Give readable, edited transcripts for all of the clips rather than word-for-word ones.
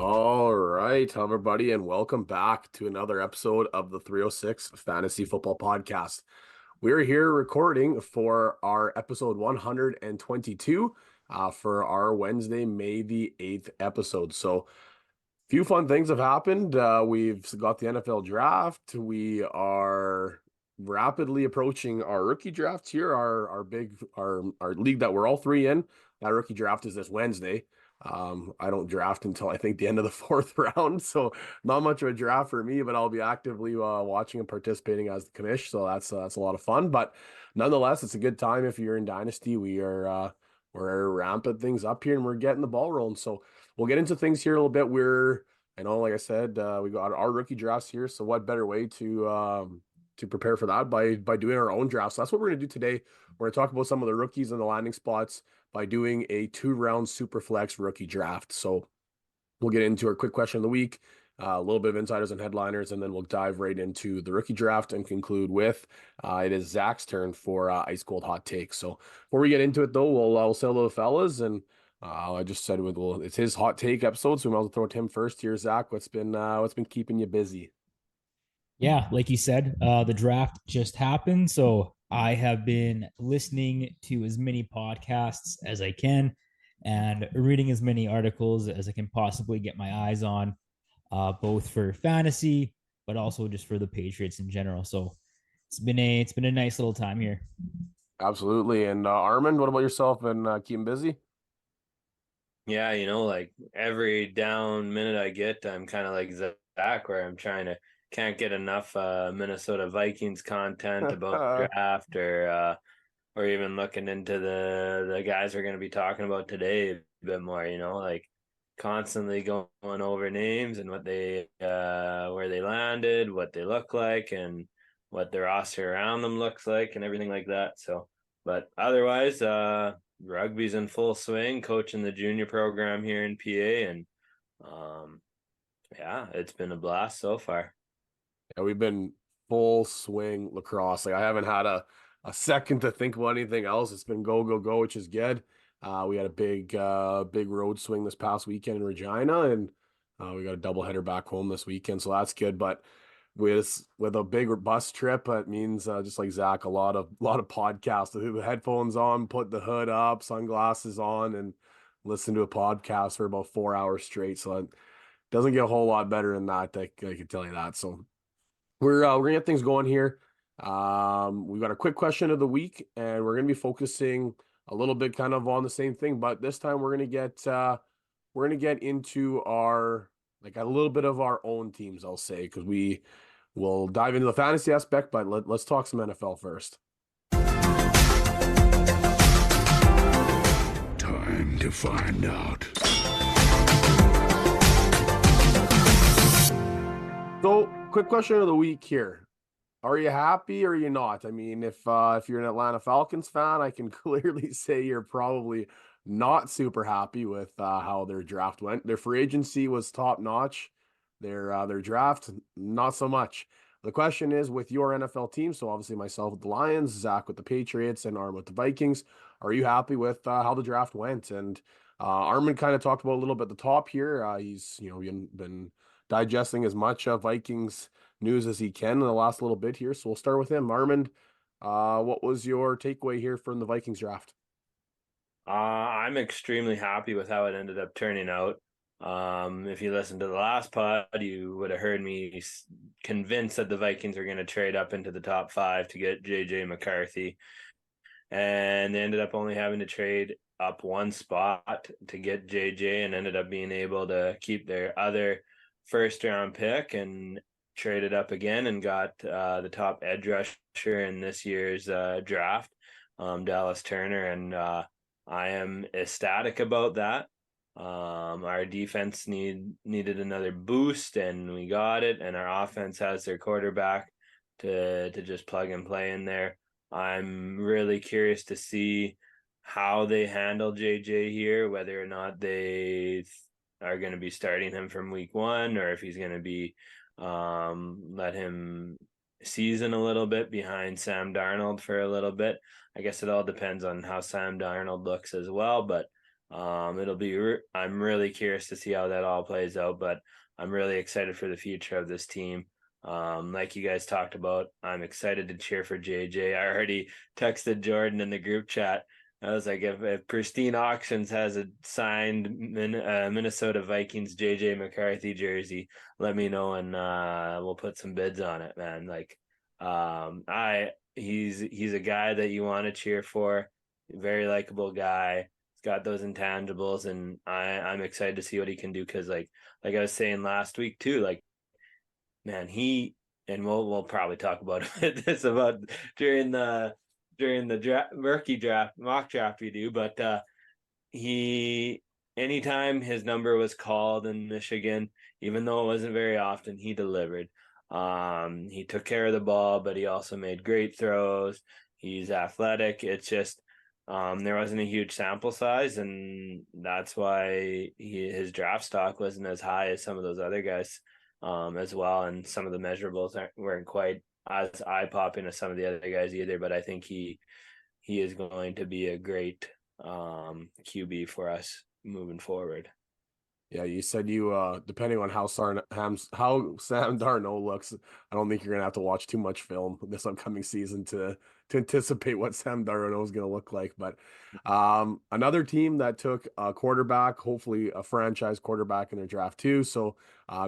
All right, everybody, and welcome back to another episode of the 306 Fantasy Football Podcast. We're here recording for our episode 122 for our Wednesday, May the 8th episode. So, few fun things have happened. We've got the NFL draft. We are rapidly approaching our rookie drafts here. Our league that we're all three in. That rookie draft is this Wednesday. I don't draft until I think the end of the fourth round, so not much of a draft for me. But I'll be actively watching and participating as the commish. So that's a lot of fun. But nonetheless, it's a good time if you're in Dynasty. We're ramping things up here and we're getting the ball rolling. So we'll get into things here a little bit. I know, like I said, we got our rookie drafts here. So what better way to prepare for that by doing our own draft? So that's what we're going to do today. We're going to talk about some of the rookies and the landing spots by doing a 2-round superflex rookie draft. So we'll get into our quick question of the week, a little bit of insiders and headliners, and then we'll dive right into the rookie draft and conclude with it is Zach's turn for ice cold hot takes. So before we get into it, though, we'll say hello to the fellas. And I just said, well, it's his hot take episode, so we might as well throw it to him first here. Zach, what's been keeping you busy? Yeah, like you said, the draft just happened. So I have been listening to as many podcasts as I can and reading as many articles as I can possibly get my eyes on, both for fantasy, but also just for the Patriots in general. So it's been a nice little time here. Absolutely. And Armand, what about yourself? And keeping busy? Yeah, like every down minute I get, I'm kind of like Zach, where I'm can't get enough Minnesota Vikings content about the draft or even looking into the guys we're going to be talking about today a bit more, like constantly going over names and what they where they landed, what they look like, and what the roster around them looks like and everything like that. So, but otherwise, rugby's in full swing, coaching the junior program here in PA, and um yeah, it's been a blast so far. Yeah, we've been full swing lacrosse. Like I haven't had a second to think about anything else. It's been go, go, go, which is good. We had a big road swing this past weekend in Regina, and we got a doubleheader back home this weekend, so that's good. But with a big bus trip, it means just like Zach, a lot of podcasts. The headphones on, put the hood up, sunglasses on, and listen to a podcast for about 4 hours straight. So it doesn't get a whole lot better than that. I can tell you that. So we're gonna get things going here. We've got a quick question of the week, and we're gonna be focusing a little bit kind of on the same thing, but this time we're gonna get into our like a little bit of our own teams, I'll say, because we will dive into the fantasy aspect, but let's talk some NFL first. Time to find out. So, quick question of the week here. Are you happy or are you not? I mean, if you're an Atlanta Falcons fan, I can clearly say you're probably not super happy with how their draft went. Their free agency was top notch. Their draft, not so much. The question is with your NFL team, so obviously myself with the Lions, Zach with the Patriots, and Arm with the Vikings. Are you happy with how the draft went? And Armin kind of talked about a little bit at the top here. He's been digesting as much Vikings news as he can in the last little bit here. So we'll start with him. Armand, what was your takeaway here from the Vikings draft? I'm extremely happy with how it ended up turning out. If you listened to the last pod, you would have heard me convinced that the Vikings were going to trade up into the top 5 to get JJ McCarthy, and they ended up only having to trade up one spot to get JJ, and ended up being able to keep their other first round pick and traded up again and got the top edge rusher in this year's draft, Dallas Turner, and I am ecstatic about that. Our defense needed another boost, and we got it. And our offense has their quarterback to just plug and play in there. I'm really curious to see how they handle JJ here, whether or not they are going to be starting him from week 1, or if he's going to be let him season a little bit behind Sam Darnold for a little bit. I guess it all depends on how Sam Darnold looks as well, but I'm really curious to see how that all plays out, but I'm really excited for the future of this team. Like you guys talked about, I'm excited to cheer for JJ. I already texted Jordan in the group chat. I was like, if Pristine Auctions has a signed Minnesota Vikings JJ McCarthy jersey, let me know and we'll put some bids on it, man. Like, he's a guy that you want to cheer for. Very likable guy. He's got those intangibles, and I'm excited to see what he can do because like I was saying last week too, like man, and we'll probably talk about this about during the rookie draft mock draft we do, but he anytime his number was called in Michigan, even though it wasn't very often, he delivered. He took care of the ball, but he also made great throws. He's athletic. It's just there wasn't a huge sample size, and that's why his draft stock wasn't as high as some of those other guys as well. And some of the measurables weren't quite as eye popping as some of the other guys either. But I think he is going to be a great QB for us moving forward. Yeah, you said you depending on how Sam Darnold looks, I don't think you're gonna have to watch too much film this upcoming season to anticipate what Sam Darnold is gonna look like. But another team that took a quarterback, hopefully a franchise quarterback in their draft too. So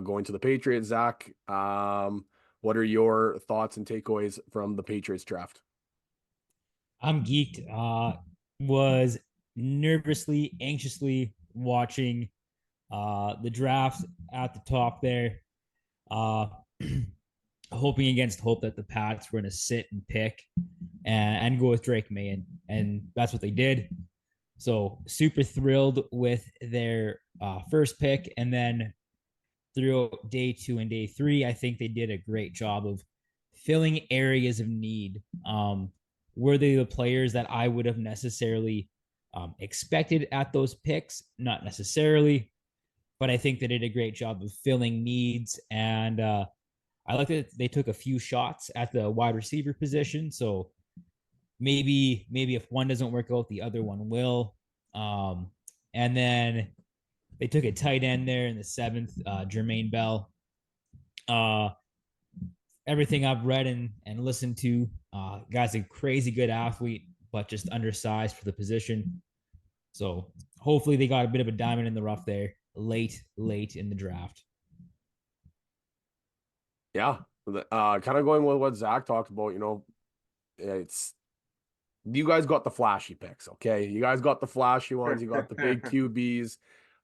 going to the Patriots, Zach, what are your thoughts and takeaways from the Patriots draft? I'm geeked. Was nervously, anxiously watching the draft at the top there. Uh, hoping against hope that the Pats were going to sit and pick and go with Drake May, and that's what they did. So super thrilled with their first pick, and then through day 2 and day 3, I think they did a great job of filling areas of need. Were they the players that I would have necessarily expected at those picks? Not necessarily, but I think they did a great job of filling needs. And I like that they took a few shots at the wide receiver position. So maybe if one doesn't work out, the other one will. And then they took a tight end there in the 7th, Jermaine Bell. Everything I've read and listened to, guy's a crazy good athlete, but just undersized for the position. So hopefully they got a bit of a diamond in the rough there late in the draft. Yeah, kind of going with what Zach talked about. It's you guys got the flashy picks, okay? You guys got the flashy ones. You got the big QBs,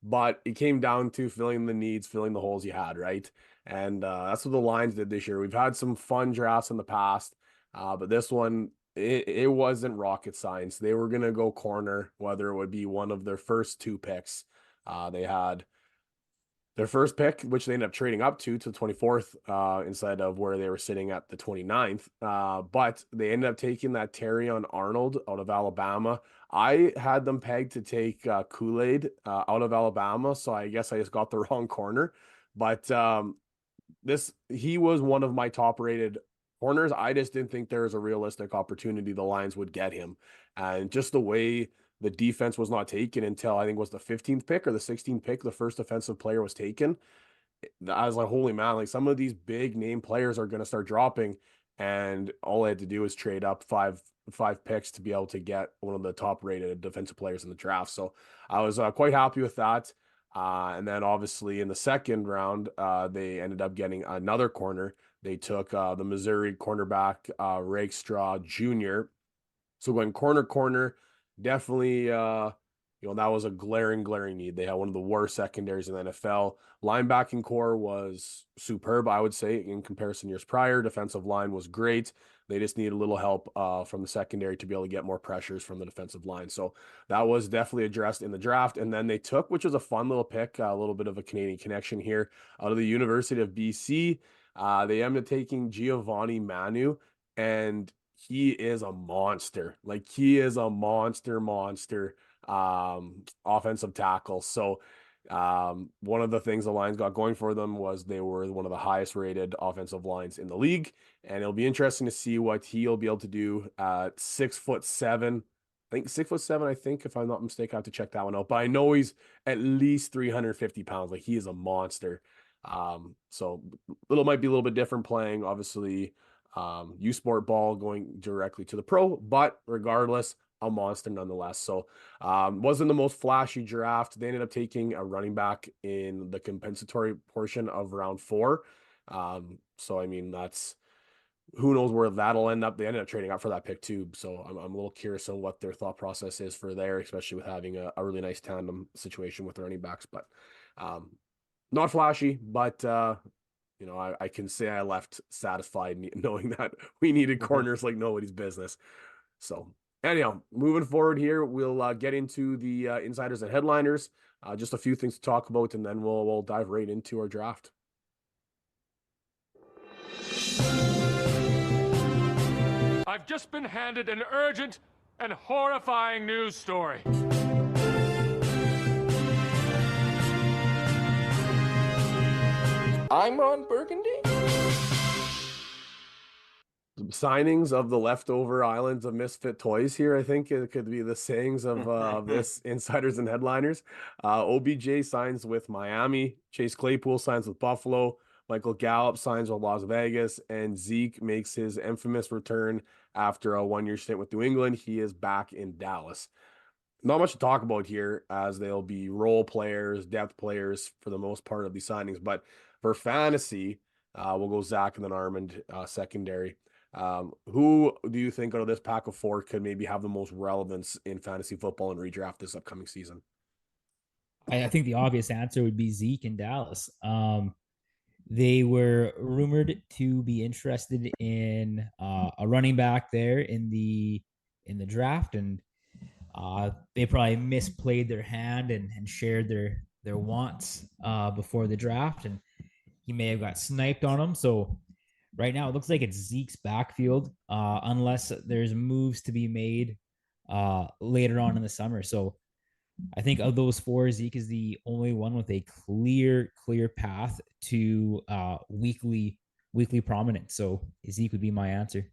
but it came down to filling the needs, filling the holes you had, right? And that's what the Lions did this year. We've had some fun drafts in the past, but this one, it wasn't rocket science. They were going to go corner, whether it would be one of their first 2 picks. They had their first pick, which they ended up trading up to the 24th instead of where they were sitting at the 29th. But they ended up taking that Terrion Arnold out of Alabama. I had them pegged to take Kool-Aid out of Alabama, so I guess I just got the wrong corner. But he was one of my top rated corners. I just didn't think there was a realistic opportunity the Lions would get him. And just the way the defense was not taken until I think was the 15th pick or the 16th pick, the first defensive player was taken. I was like, holy man, like some of these big name players are going to start dropping. And all I had to do was trade up five picks to be able to get one of the top rated defensive players in the draft. So I was quite happy with that. And then obviously in the second round, they ended up getting another corner. They took the Missouri cornerback, Rakestraw Jr. So going corner, definitely, that was a glaring need. They had one of the worst secondaries in the NFL. Linebacking core was superb, I would say, in comparison years prior. Defensive line was great. They just needed a little help from the secondary to be able to get more pressures from the defensive line. So that was definitely addressed in the draft. And then they took, which was a fun little pick, a little bit of a Canadian connection here, out of the University of BC. They ended up taking Giovanni Manu, and he is a monster. Like he is a monster offensive tackle. So one of the things the Lions got going for them was they were one of the highest rated offensive lines in the league. And it'll be interesting to see what he'll be able to do at 6'7", I think 6'7". I think, if I'm not mistaken, I have to check that one out. But I know he's at least 350 pounds. Like, he is a monster. So might be a little bit different playing, obviously, U Sport ball going directly to the pro, but regardless, a monster nonetheless. So wasn't the most flashy draft. They ended up taking a running back in the compensatory portion of round 4. So I mean, that's, who knows where that'll end up. They ended up trading up for that pick too. So I'm a little curious on what their thought process is for there, especially with having a really nice tandem situation with the running backs. But not flashy, but I can say I left satisfied knowing that we needed corners like nobody's business. So anyhow, moving forward here, we'll get into the insiders and headliners. Just a few things to talk about, and then we'll dive right into our draft. I've just been handed an urgent and horrifying news story. I'm Ron Burgundy. Signings of the leftover islands of misfit toys here. I think it could be the sayings of this insiders and headliners. OBJ signs with Miami. Chase Claypool signs with Buffalo. Michael Gallup signs with Las Vegas, and Zeke makes his infamous return after a 1-year stint with New England. He is back in Dallas. Not much to talk about here, as they'll be role players, depth players for the most part of these signings. But for fantasy, we'll go Zach and then Armand secondary. Who do you think out of this pack of 4 could maybe have the most relevance in fantasy football and redraft this upcoming season? I think the obvious answer would be Zeke in Dallas. They were rumored to be interested in a running back there in the draft, and they probably misplayed their hand and shared their wants before the draft, and he may have got sniped on them. So right now it looks like it's Zeke's backfield, unless there's moves to be made later on in the summer. So I think of those 4, Zeke is the only one with a clear path to weekly prominence. So Zeke would be my answer.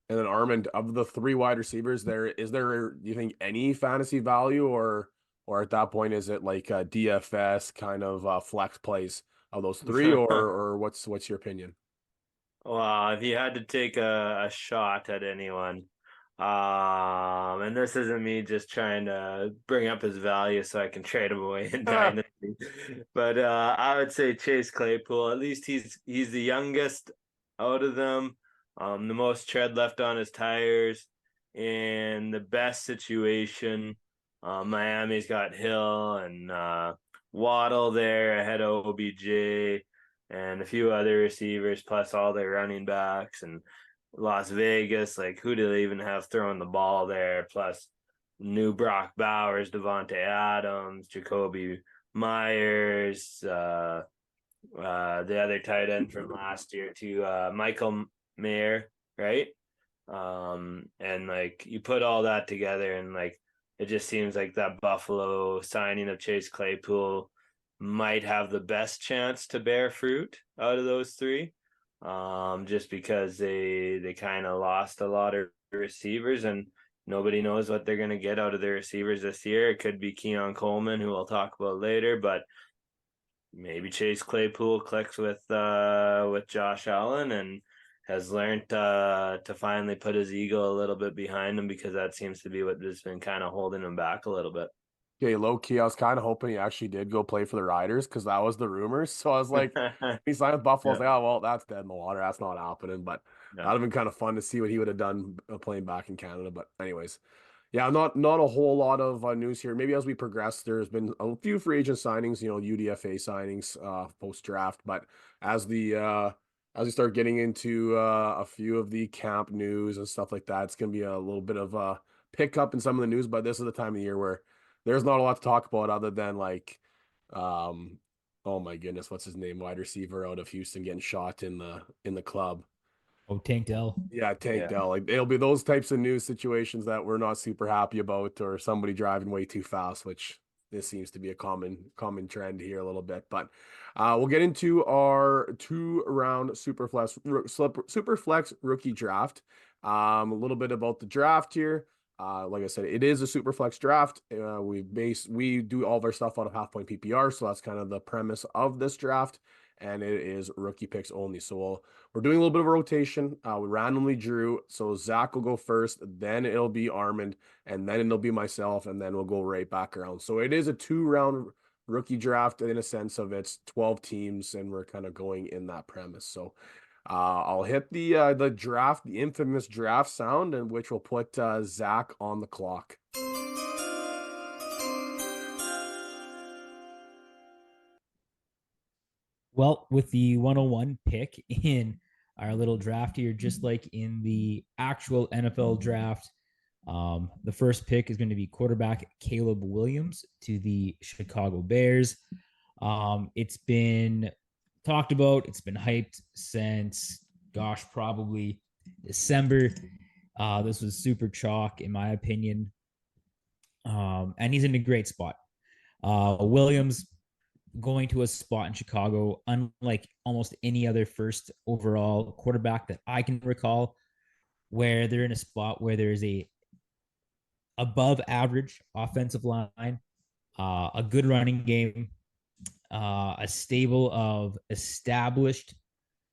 And then Armand, of the 3 wide receivers, is there, do you think, any fantasy value, or at that point is it like a DFS kind of flex plays of those 3, or what's your opinion? Well, if you had to take a shot at anyone, and this isn't me just trying to bring up his value so I can trade him away in Dynasty, but I would say Chase Claypool. At least he's the youngest out of them, the most tread left on his tires, in the best situation. Miami's got Hill and Waddle there ahead of OBJ and a few other receivers, plus all their running backs. And Las Vegas, like, who do they even have throwing the ball there? Plus new Brock Bowers, Devontae Adams, Jacoby Myers, the other tight end from last year too, Michael Mayer, right? And like, you put all that together, and like, it just seems like that Buffalo signing of Chase Claypool might have the best chance to bear fruit out of those 3. Just because they kind of lost a lot of receivers, and nobody knows what they're going to get out of their receivers this year. It could be Keon Coleman, who we'll talk about later, but maybe Chase Claypool clicks with Josh Allen and has learned to finally put his ego a little bit behind him, because that seems to be what has been kind of holding him back a little bit. Okay, low key, I was kind of hoping he actually did go play for the Riders, because that was the rumors. So I was like, he signed with Buffalo. I was like, oh, well, that's dead in the water. That's not happening. But that'd have been kind of fun to see what he would have done playing back in Canada. But anyways, yeah, not a whole lot of news here. Maybe as we progress, there's been a few free agent signings, UDFA signings post draft. But as we start getting into a few of the camp news and stuff like that, it's gonna be a little bit of a pickup in some of the news. But this is the time of year where there's not a lot to talk about, other than like, oh my goodness, what's his name? Wide receiver out of Houston getting shot in the club. Oh, Tank Dell. Yeah, Tank Dell. Like, it'll be those types of news situations that we're not super happy about, or somebody driving way too fast, which this seems to be a common trend here a little bit. But we'll get into our 2-round superflex rookie draft. A little bit about the draft here. Like I said, it is a super flex draft. We do all of our stuff out of half point PPR, so that's kind of the premise of this draft, and it is rookie picks only. So we're doing a little bit of a rotation. We randomly drew, so Zach will go first, then it'll be Armand, and then it'll be myself, and then we'll go right back around. So it is a 2-round rookie draft in a sense of it's 12 teams, and we're kind of going in that premise. So I'll hit the draft, the infamous draft sound, and which will put Zach on the clock. Well, with the 101 pick in our little draft here, just like in the actual NFL draft, the first pick is going to be quarterback Caleb Williams to the Chicago Bears. It's been talked about, it's been hyped since, gosh, probably December. This was super chalk, in my opinion. And he's in a great spot. Williams going to a spot in Chicago, unlike almost any other first overall quarterback that I can recall, where they're in a spot where there's a above average offensive line, a good running game, a stable of established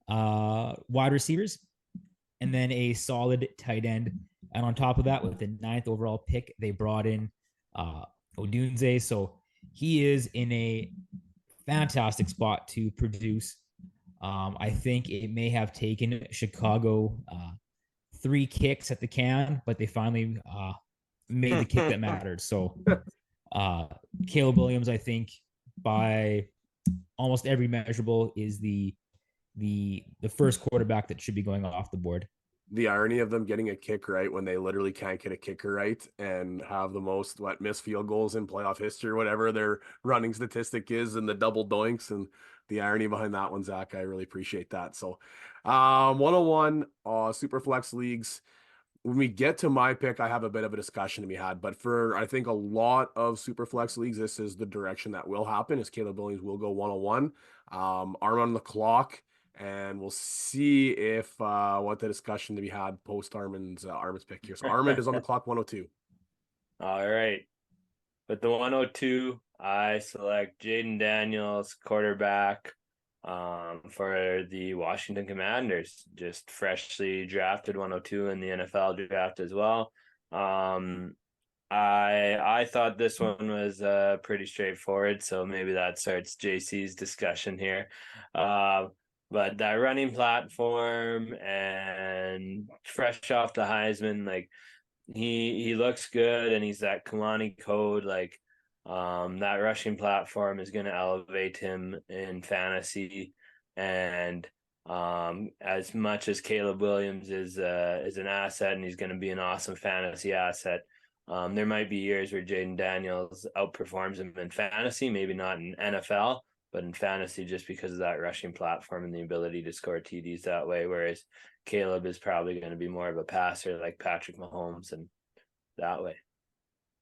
wide receivers, and then a solid tight end. And on top of that, with the 9th overall pick, they brought in Odunze. So he is in a fantastic spot to produce. I think it may have taken Chicago 3 kicks at the can, but they finally made the kick that mattered. So Caleb Williams, I think, by almost every measurable, is the first quarterback that should be going off the board. The irony of them getting a kick right when they literally can't get a kicker right and have the most missed field goals in playoff history, whatever their running statistic is, and the double doinks, and the irony behind that one, Zach, I really appreciate that. So 101 super flex leagues. When we get to my pick, I have a bit of a discussion to be had, but for I think a lot of super flex leagues, this is the direction that will happen. Is Caleb Williams will go 101, arm on the clock, and we'll see if what the discussion to be had post Armand's pick here. So Armand is on the clock, 102. All right. With the 102, I select Jaden Daniels, quarterback, for the Washington Commanders, just freshly drafted 102 in the NFL draft as well. I thought this one was pretty straightforward, so maybe that starts JC's discussion here. But that running platform and fresh off the Heisman, like he looks good, and he's that Kalani code, like that rushing platform is going to elevate him in fantasy. And as much as Caleb Williams is an asset, and he's going to be an awesome fantasy asset, there might be years where Jaden Daniels outperforms him in fantasy, maybe not in NFL, but in fantasy, just because of that rushing platform and the ability to score TDs that way. Whereas Caleb is probably going to be more of a passer like Patrick Mahomes, and that way.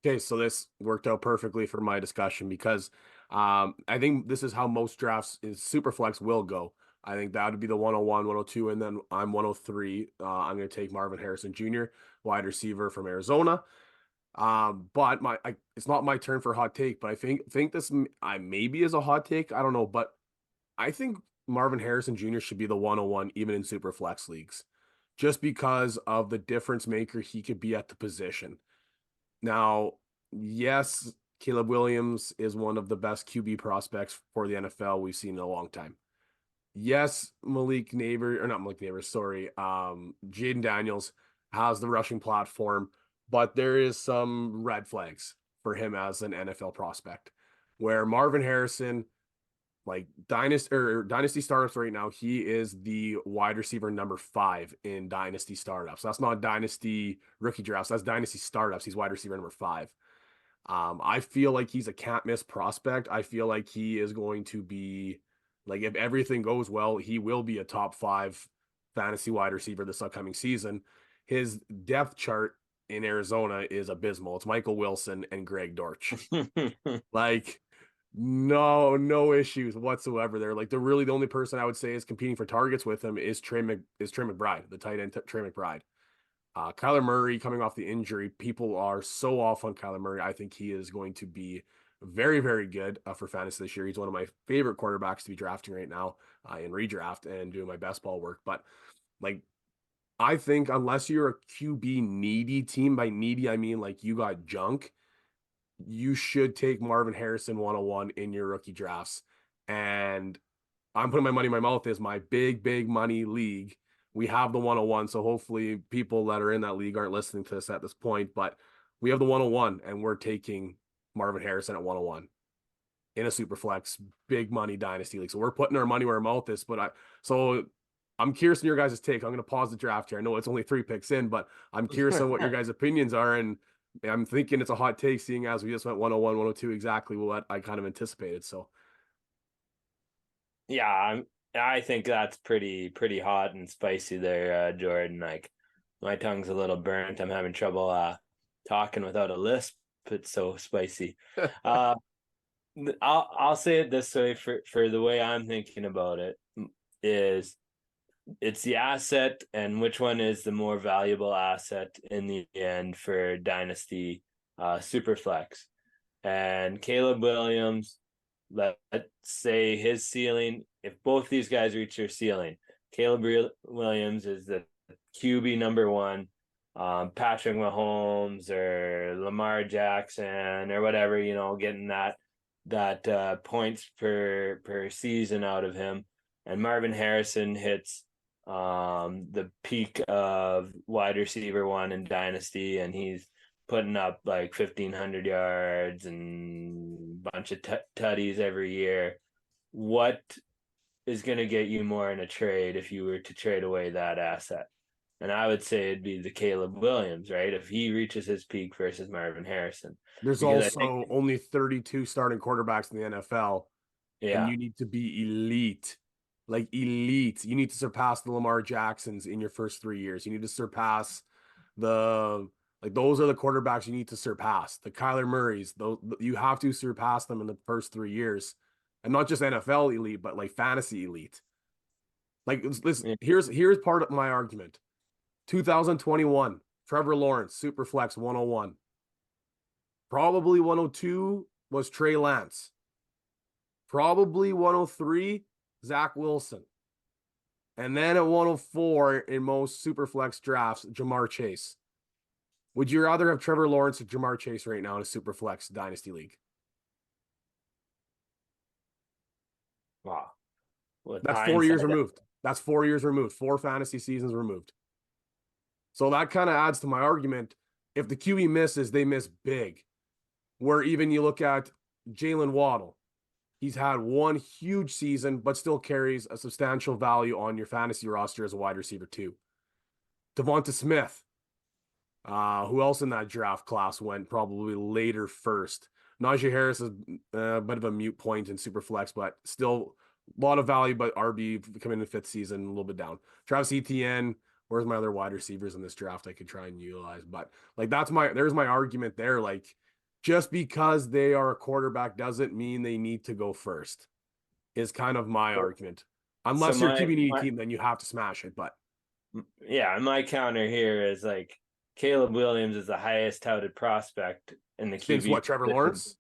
Okay, so this worked out perfectly for my discussion because I think this is how most drafts is Superflex will go. I think that would be the 101, 102, and then I'm 103. I'm going to take Marvin Harrison Jr., wide receiver from Arizona. But it's not my turn for a hot take, but I think this maybe is a hot take. I don't know, but I think Marvin Harrison Jr. should be the 101 even in Superflex leagues, just because of the difference maker he could be at the position. Now, yes, Caleb Williams is one of the best QB prospects for the NFL we've seen in a long time. Yes, Jaden Daniels has the rushing platform, but there is some red flags for him as an NFL prospect, where Marvin Harrison, like dynasty startups right now, he is the wide receiver number 5 in dynasty startups. That's not dynasty rookie drafts. That's dynasty startups. He's wide receiver number 5. I feel like he's a can't miss prospect. I feel like he is going to be, like, if everything goes well, he will be a top 5 fantasy wide receiver this upcoming season. His depth chart in Arizona is abysmal. It's Michael Wilson and Greg Dortch. Like, no issues whatsoever there. Like, the only person I would say is competing for targets with him is Trey McBride, the tight end Trey McBride. Kyler Murray coming off the injury, people are so off on Kyler Murray. I think he is going to be very, very good for fantasy this year. He's one of my favorite quarterbacks to be drafting right now in redraft and doing my best ball work. But like, I think unless you're a QB needy team, by needy, I mean like you got junk, you should take Marvin Harrison 101 in your rookie drafts. And I'm putting my money in my mouth is my big money league. We have the 101. So hopefully people that are in that league aren't listening to this at this point, but we have the 101 and we're taking Marvin Harrison at 101 in a super flex, big money dynasty league. So we're putting our money where our mouth is. So I'm curious on your guys' take. I'm going to pause the draft here. I know it's only 3 picks in, but I'm curious on what your guys' opinions are. And I'm thinking it's a hot take, seeing as we just went 101, 102, exactly what I kind of anticipated. So, yeah, I think that's pretty hot and spicy there, Jordan. Like, my tongue's a little burnt. I'm having trouble talking without a lisp. It's so spicy. I'll say it this way for the way I'm thinking about it is it's the asset and which one is the more valuable asset in the end for dynasty superflex. And Caleb Williams, let's say his ceiling, if both these guys reach their ceiling, Caleb Williams is the QB number 1. Patrick Mahomes or Lamar Jackson or whatever, getting that points per season out of him. And Marvin Harrison hits the peak of wide receiver 1 in dynasty, and he's putting up like 1,500 yards and a bunch of tutties every year. What is going to get you more in a trade if you were to trade away that asset? And I would say it'd be the Caleb Williams, right? If he reaches his peak versus Marvin Harrison. There's also only 32 starting quarterbacks in the NFL. Yeah. And you need to be elite. Like elite. You need to surpass the Lamar Jacksons in your first 3 years. You need to surpass those are the quarterbacks you need to surpass. The Kyler Murrays, you have to surpass them in the first 3 years. And not just NFL elite, but like fantasy elite. Like, listen, here's part of my argument. 2021, Trevor Lawrence, Superflex 101. Probably 102 was Trey Lance. Probably 103, Zach Wilson. And then at 104 in most Superflex drafts, Jamar Chase. Would you rather have Trevor Lawrence or Jamar Chase right now in a Superflex Dynasty League? Wow. That's 4 years removed. That's 4 years removed. 4 fantasy seasons removed. So that kind of adds to my argument. If the QB misses, they miss big. Where even you look at Jalen Waddle, he's had 1 huge season, but still carries a substantial value on your fantasy roster as a wide receiver too. Devonta Smith, who else in that draft class went probably later first? Najee Harris is a bit of a mute point in Superflex, but still a lot of value, but RB coming in the 5th season, a little bit down. Travis Etienne, where's my other wide receivers in this draft I could try and utilize? But like there's my argument there. Like, just because they are a quarterback doesn't mean they need to go first, is kind of my argument. Unless you're a QB team, then you have to smash it. But yeah, my counter here is like Caleb Williams is the highest touted prospect in the QB. Since what, Trevor Lawrence?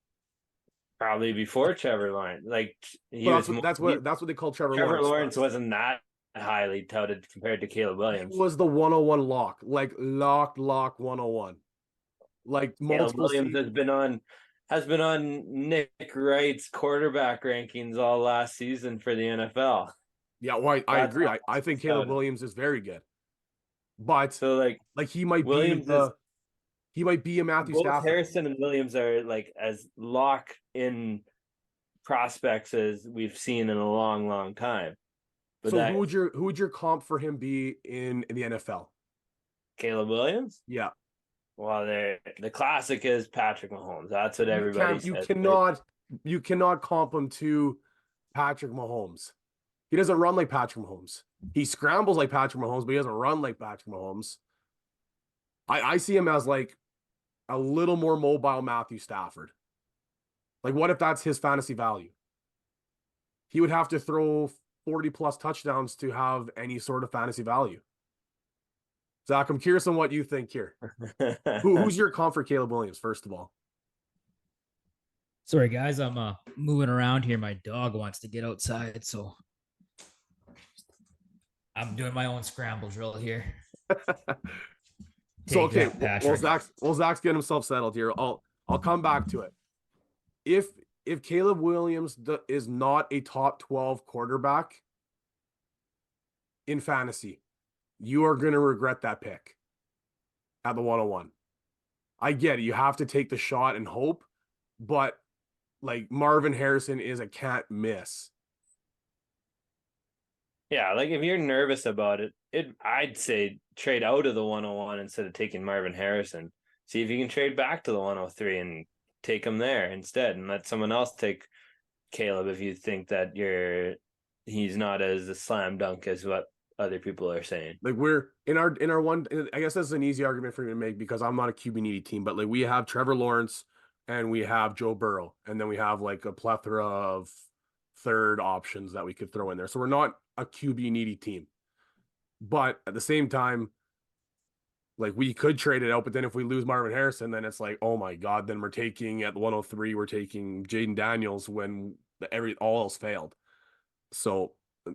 Probably before Trevor Lawrence. Like that's what they call Trevor Lawrence. Trevor Lawrence wasn't that highly touted compared to Caleb Williams. He was the 101 lock, like lock 101. Like multiple Caleb Williams has been on Nick Wright's quarterback rankings all last season for the NFL. Yeah, well, I agree. I think Caleb Williams is very good. But so like he might be a Matthew Stafford. Harrison and Williams are like as lock in prospects as we've seen in a long time. But so who would your comp for him be in the NFL? Caleb Williams? Yeah. Well, the classic is Patrick Mahomes. That's what everybody says. You cannot comp him to Patrick Mahomes. He doesn't run like Patrick Mahomes. He scrambles like Patrick Mahomes, but he doesn't run like Patrick Mahomes. I see him as like a little more mobile Matthew Stafford. Like, what if that's his fantasy value? He would have to throw 40 plus touchdowns to have any sort of fantasy value. Zach, I'm curious on what you think here. Who's your comp for Caleb Williams, first of all? Sorry, guys, I'm moving around here. My dog wants to get outside, so I'm doing my own scramble drill here. So okay, that, Patrick. Zach's getting himself settled here. I'll come back to it. If Caleb Williams is not a top 12 quarterback in fantasy, you are going to regret that pick at the 101. I get it. You have to take the shot and hope, but like Marvin Harrison is a can't miss. Yeah, like if you're nervous about it, I'd say trade out of the 101 instead of taking Marvin Harrison. See if you can trade back to the 103 and take him there instead, and let someone else take Caleb if you think that he's not as a slam dunk as what other people are saying. Like we're in our one, I guess that's an easy argument for me to make because I'm not a QB needy team, but like we have Trevor Lawrence and we have Joe Burrow, and then we have like a plethora of third options that we could throw in there. So we're not a QB needy team. But at the same time, like we could trade it out, but then if we lose Marvin Harrison, then it's like, oh my God, then we're taking at the 103, we're taking Jaden Daniels when all else failed. So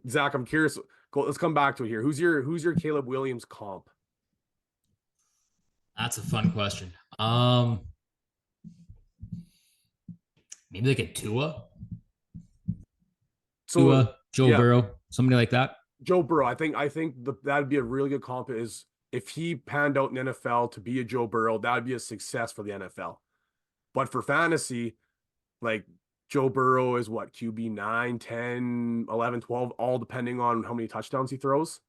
Zach, I'm curious. Let's come back to it here. Who's your Caleb Williams comp? That's a fun question. Maybe like a Tua. Tua, Joe Burrow, somebody like that. Joe Burrow. I think that'd be a really good comp. Is if he panned out in NFL to be a Joe Burrow, that'd be a success for the NFL. But for fantasy, like Joe Burrow is what, QB 9, 10, 11, 12, all depending on how many touchdowns he throws.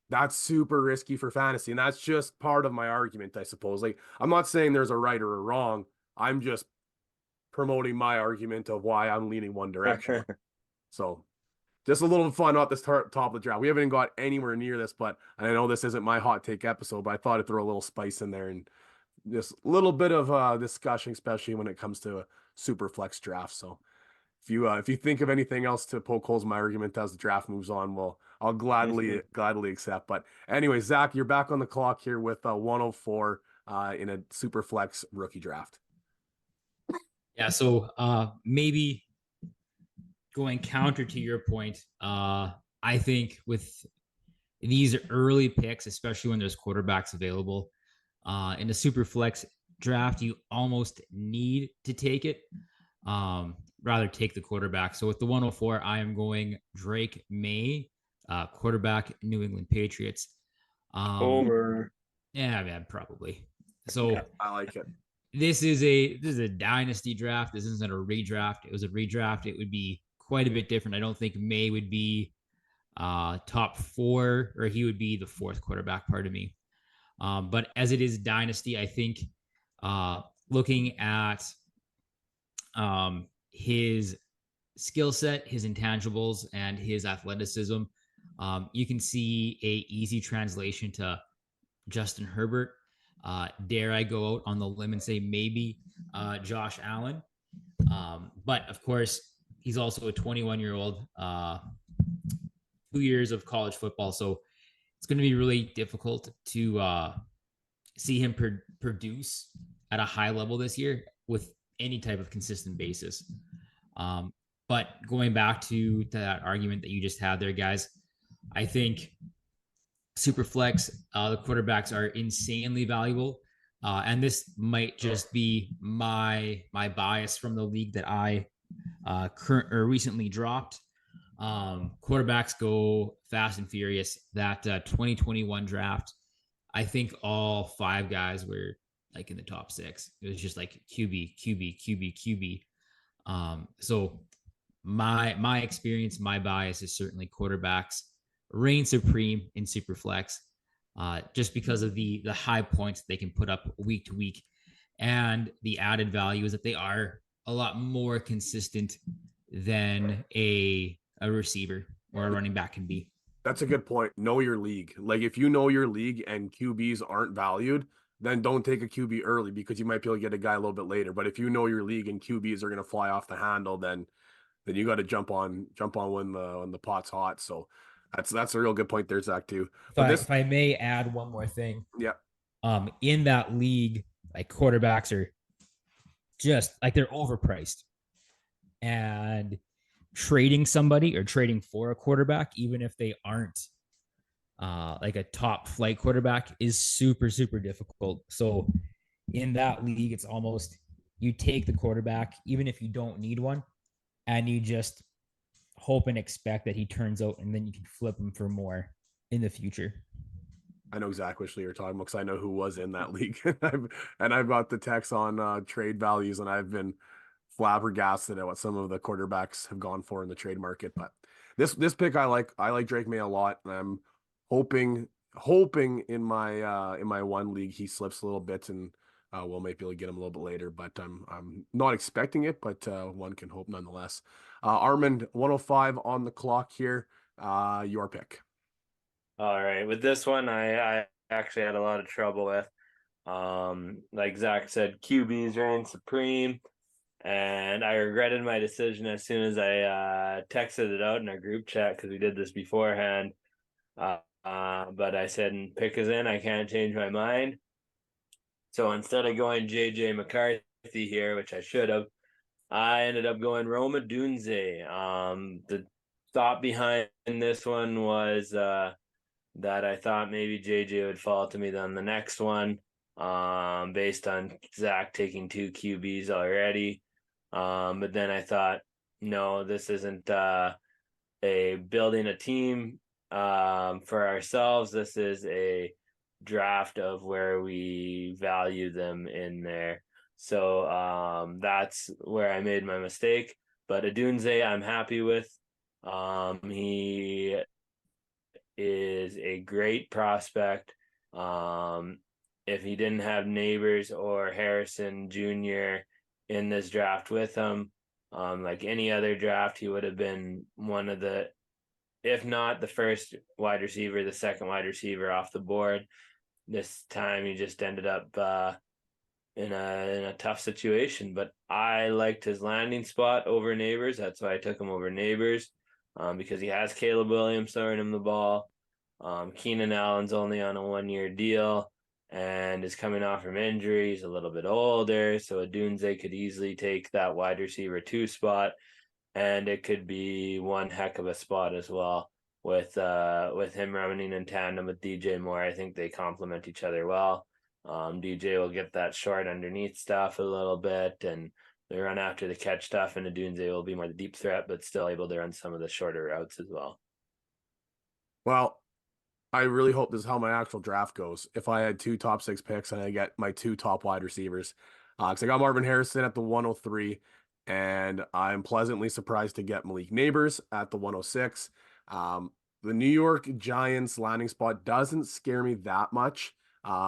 That's super risky for fantasy. And that's just part of my argument, I suppose. Like, I'm not saying there's a right or a wrong. I'm just promoting my argument of why I'm leaning one direction. So just a little fun at this top of the draft. We haven't even got anywhere near this, but I know this isn't my hot take episode, but I thought I'd throw a little spice in there and just a little bit of discussion, especially when it comes to a super flex draft. So if you think of anything else to poke holes in my argument as the draft moves on, well, I'll gladly accept. But anyway, Zach, you're back on the clock here with 104 in a super flex rookie draft. Yeah, so maybe going counter to your point, I think with these early picks, especially when there's quarterbacks available, in a super flex draft, you almost need to take it. Rather take the quarterback. So with the 104, I am going Drake May, quarterback, New England Patriots. Over. Yeah, man, probably. So yeah, I like it. This is a dynasty draft. This isn't a redraft. It was a redraft. It would be quite a bit different. I don't think May would be top 4, or he would be the 4th quarterback, pardon me. But as it is dynasty, I think looking at his skill set, his intangibles, and his athleticism, you can see a easy translation to Justin Herbert. Dare I go out on the limb and say maybe Josh Allen? But of course, he's also a 21-year-old, 2 years of college football. So it's going to be really difficult to see him produce at a high level this year with any type of consistent basis. But going back to that argument that you just had there, guys, I think Superflex, the quarterbacks are insanely valuable. And this might just be my bias from the league that I recently dropped. Quarterbacks go fast and furious. That 2021 draft, I think all 5 guys were like in the top 6. It was just like QB. So my experience, my bias is certainly quarterbacks reign supreme in Superflex, just because of the high points they can put up week to week, and the added value is that they are a lot more consistent than a receiver or a running back can be. That's a good point. Know your league. Like if you know your league and QBs aren't valued, then don't take a QB early because you might be able to get a guy a little bit later. But if you know your league and QBs are going to fly off the handle, then you got to jump on when the pot's hot. So That's a real good point there, Zach, too. If I may add one more thing. Yeah. In that league, like quarterbacks are just like they're overpriced. And trading somebody or trading for a quarterback, even if they aren't like a top flight quarterback, is super, super difficult. So in that league, it's almost you take the quarterback, even if you don't need one, and you just hope and expect that he turns out, and then you can flip him for more in the future. I know exactly what you're talking about because I know who was in that league. I've got the text on trade values, and I've been flabbergasted at what some of the quarterbacks have gone for in the trade market. But this pick I like. I like Drake May a lot, and I'm hoping in my one league he slips a little bit, and we'll maybe be able to get him a little bit later. But I'm not expecting it, but one can hope nonetheless. Armand, 105 on the clock here. Your pick. All right. With this one, I actually had a lot of trouble with. Like Zach said, QBs reign supreme. And I regretted my decision as soon as I texted it out in our group chat because we did this beforehand. But I said, pick is in. I can't change my mind. So instead of going JJ McCarthy here, which I should have, I ended up going Roma Dunze. The thought behind this one was that I thought maybe JJ would fall to me on the next one, based on Zach taking 2 QBs already. But then I thought, no, this isn't a building a team for ourselves. This is a draft of where we value them in there. So that's where I made my mistake. But Adunze, I'm happy with. He is a great prospect. If he didn't have Neighbors or Harrison Jr. in this draft with him, like any other draft, he would have been one of the, if not the first wide receiver, the second wide receiver off the board. This time he just ended up in a tough situation, but I liked his landing spot over Neighbors. That's why I took him over Neighbors, because he has Caleb Williams throwing him the ball. Keenan Allen's only on a 1-year deal and is coming off from injury. He's a little bit older, so Adunze could easily take that wide receiver 2 spot, and it could be one heck of a spot as well with him running in tandem with DJ Moore. I think they complement each other well. DJ will get that short underneath stuff a little bit, and they run after the catch stuff, and Adunze will be more the deep threat, but still able to run some of the shorter routes as well. Well, I really hope this is how my actual draft goes. If I had 2 top 6 picks and I get my 2 top wide receivers, because I got Marvin Harrison at the 103, and I'm pleasantly surprised to get Malik Neighbors at the 106. The New York Giants landing spot doesn't scare me that much,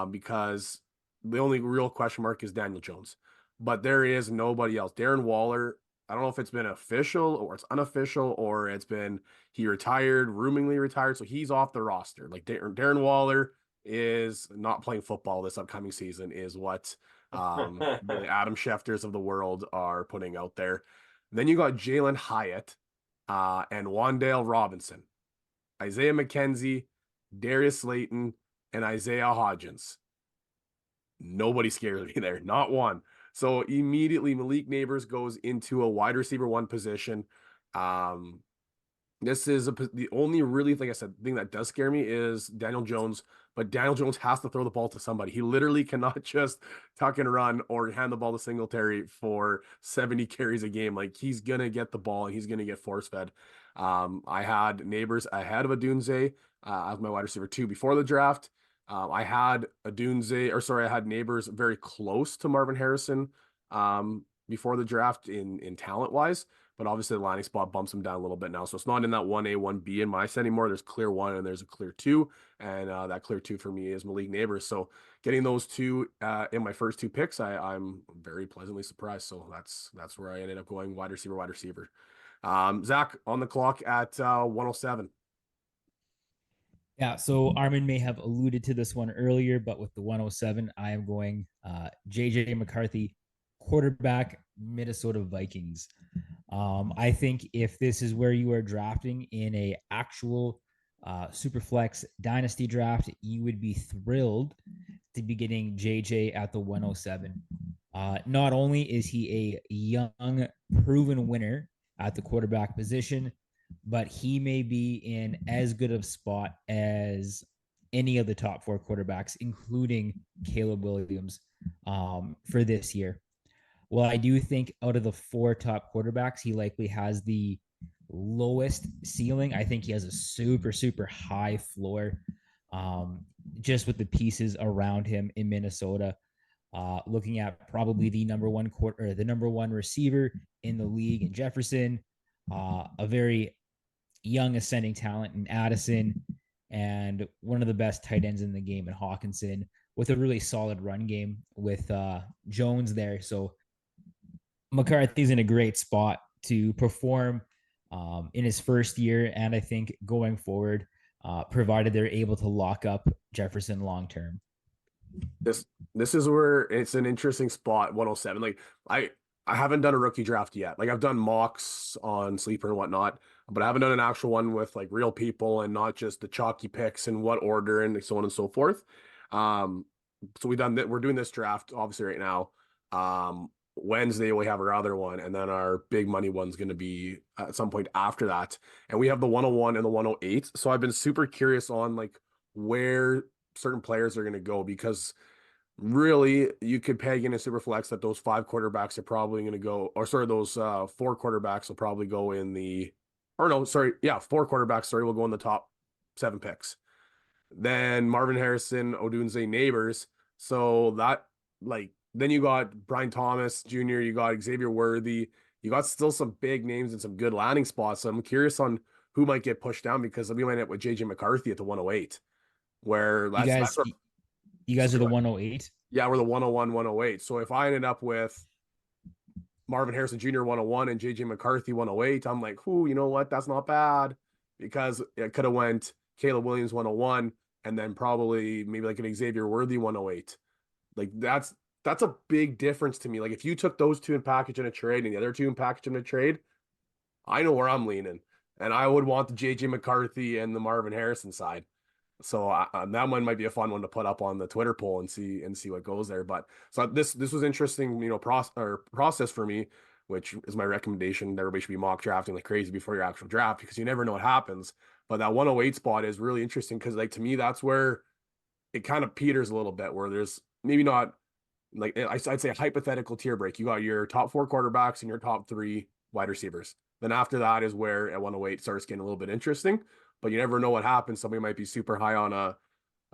because the only real question mark is Daniel Jones, but there is nobody else. Darren Waller, I don't know if it's been official or it's unofficial or it's been he retired, roomingly retired, so he's off the roster. Like Darren Waller is not playing football this upcoming season, is what the Adam Schefters of the world are putting out there. Then you got Jalen Hyatt and Wan'Dale Robinson, Isaiah McKenzie, Darius Slayton, and Isaiah Hodgins. Nobody scares me there, not one. So immediately Malik Neighbors goes into a wide receiver 1 position. This is the only really, like I said, thing that does scare me is Daniel Jones, but Daniel Jones has to throw the ball to somebody. He literally cannot just tuck and run or hand the ball to Singletary for 70 carries a game. Like, he's going to get the ball and he's going to get force fed. I had Neighbors ahead of Adunze as my wide receiver 2 before the draft. I had I had Neighbors very close to Marvin Harrison before the draft in talent wise, but obviously the landing spot bumps him down a little bit now. So it's not in that 1A, 1B in my set anymore. There's clear 1 and there's a clear 2. And that clear 2 for me is Malik Neighbors. So getting those 2 in my first 2 picks, I'm very pleasantly surprised. So that's where I ended up going wide receiver. Zach, on the clock at 107. Yeah, so Armin may have alluded to this one earlier, but with the 107, I am going JJ McCarthy, quarterback, Minnesota Vikings. I think if this is where you are drafting in a actual superflex dynasty draft, you would be thrilled to be getting JJ at the 107. Not only is he a young, proven winner at the quarterback position, but he may be in as good of spot as any of the top 4 quarterbacks, including Caleb Williams, for this year. Well, I do think out of the 4 top quarterbacks, he likely has the lowest ceiling. I think he has a super, super high floor, just with the pieces around him in Minnesota. Looking at probably the number one receiver in the league in Jefferson, a very young ascending talent in Addison, and one of the best tight ends in the game in Hawkinson, with a really solid run game with Jones there. So McCarthy's in a great spot to perform in his first year, and I think going forward, provided they're able to lock up Jefferson long term. This is where it's an interesting spot, 107. Like I haven't done a rookie draft yet. Like I've done mocks on Sleeper and whatnot, but I haven't done an actual one with like real people and not just the chalky picks and what order and so on and so forth. So we're doing this draft obviously right now. Wednesday we have our other one, and then our big money one's going to be at some point after that. And we have the 101 and the 108. So I've been super curious on like where certain players are going to go, because really you could peg in a super flex that those 5 quarterbacks are probably going to go, or sorry, those 4 quarterbacks will probably go in the, or no, sorry, yeah, 4 quarterbacks, sorry, will go in the top 7 picks. Then Marvin Harrison, Odunze, Neighbors. So that, like, then you got Brian Thomas Jr., you got Xavier Worthy, you got still some big names and some good landing spots. So I'm curious on who might get pushed down, because we might end up with JJ McCarthy at the 108, where you guys are the 108. Yeah, we're the 101, 108. So if I ended up with Marvin Harrison Jr. 101 and JJ McCarthy 108, I'm like, whoo, you know what? That's not bad, because it could have went Caleb Williams 101 and then probably maybe like an Xavier Worthy 108. Like that's a big difference to me. Like if you took those 2 and package in a trade and the other 2 and package in a trade, I know where I'm leaning, and I would want the JJ McCarthy and the Marvin Harrison side. So that one might be a fun one to put up on the Twitter poll and see what goes there. But so this was interesting, process for me, which is my recommendation. Everybody should be mock drafting like crazy before your actual draft, because you never know what happens. But that 108 spot is really interesting, because like to me that's where it kind of peters a little bit, where there's maybe not, like I'd say a hypothetical tier break. You got your top 4 quarterbacks and your top 3 wide receivers. Then after that is where at 108 starts getting a little bit interesting. But you never know what happens. Somebody might be super high on a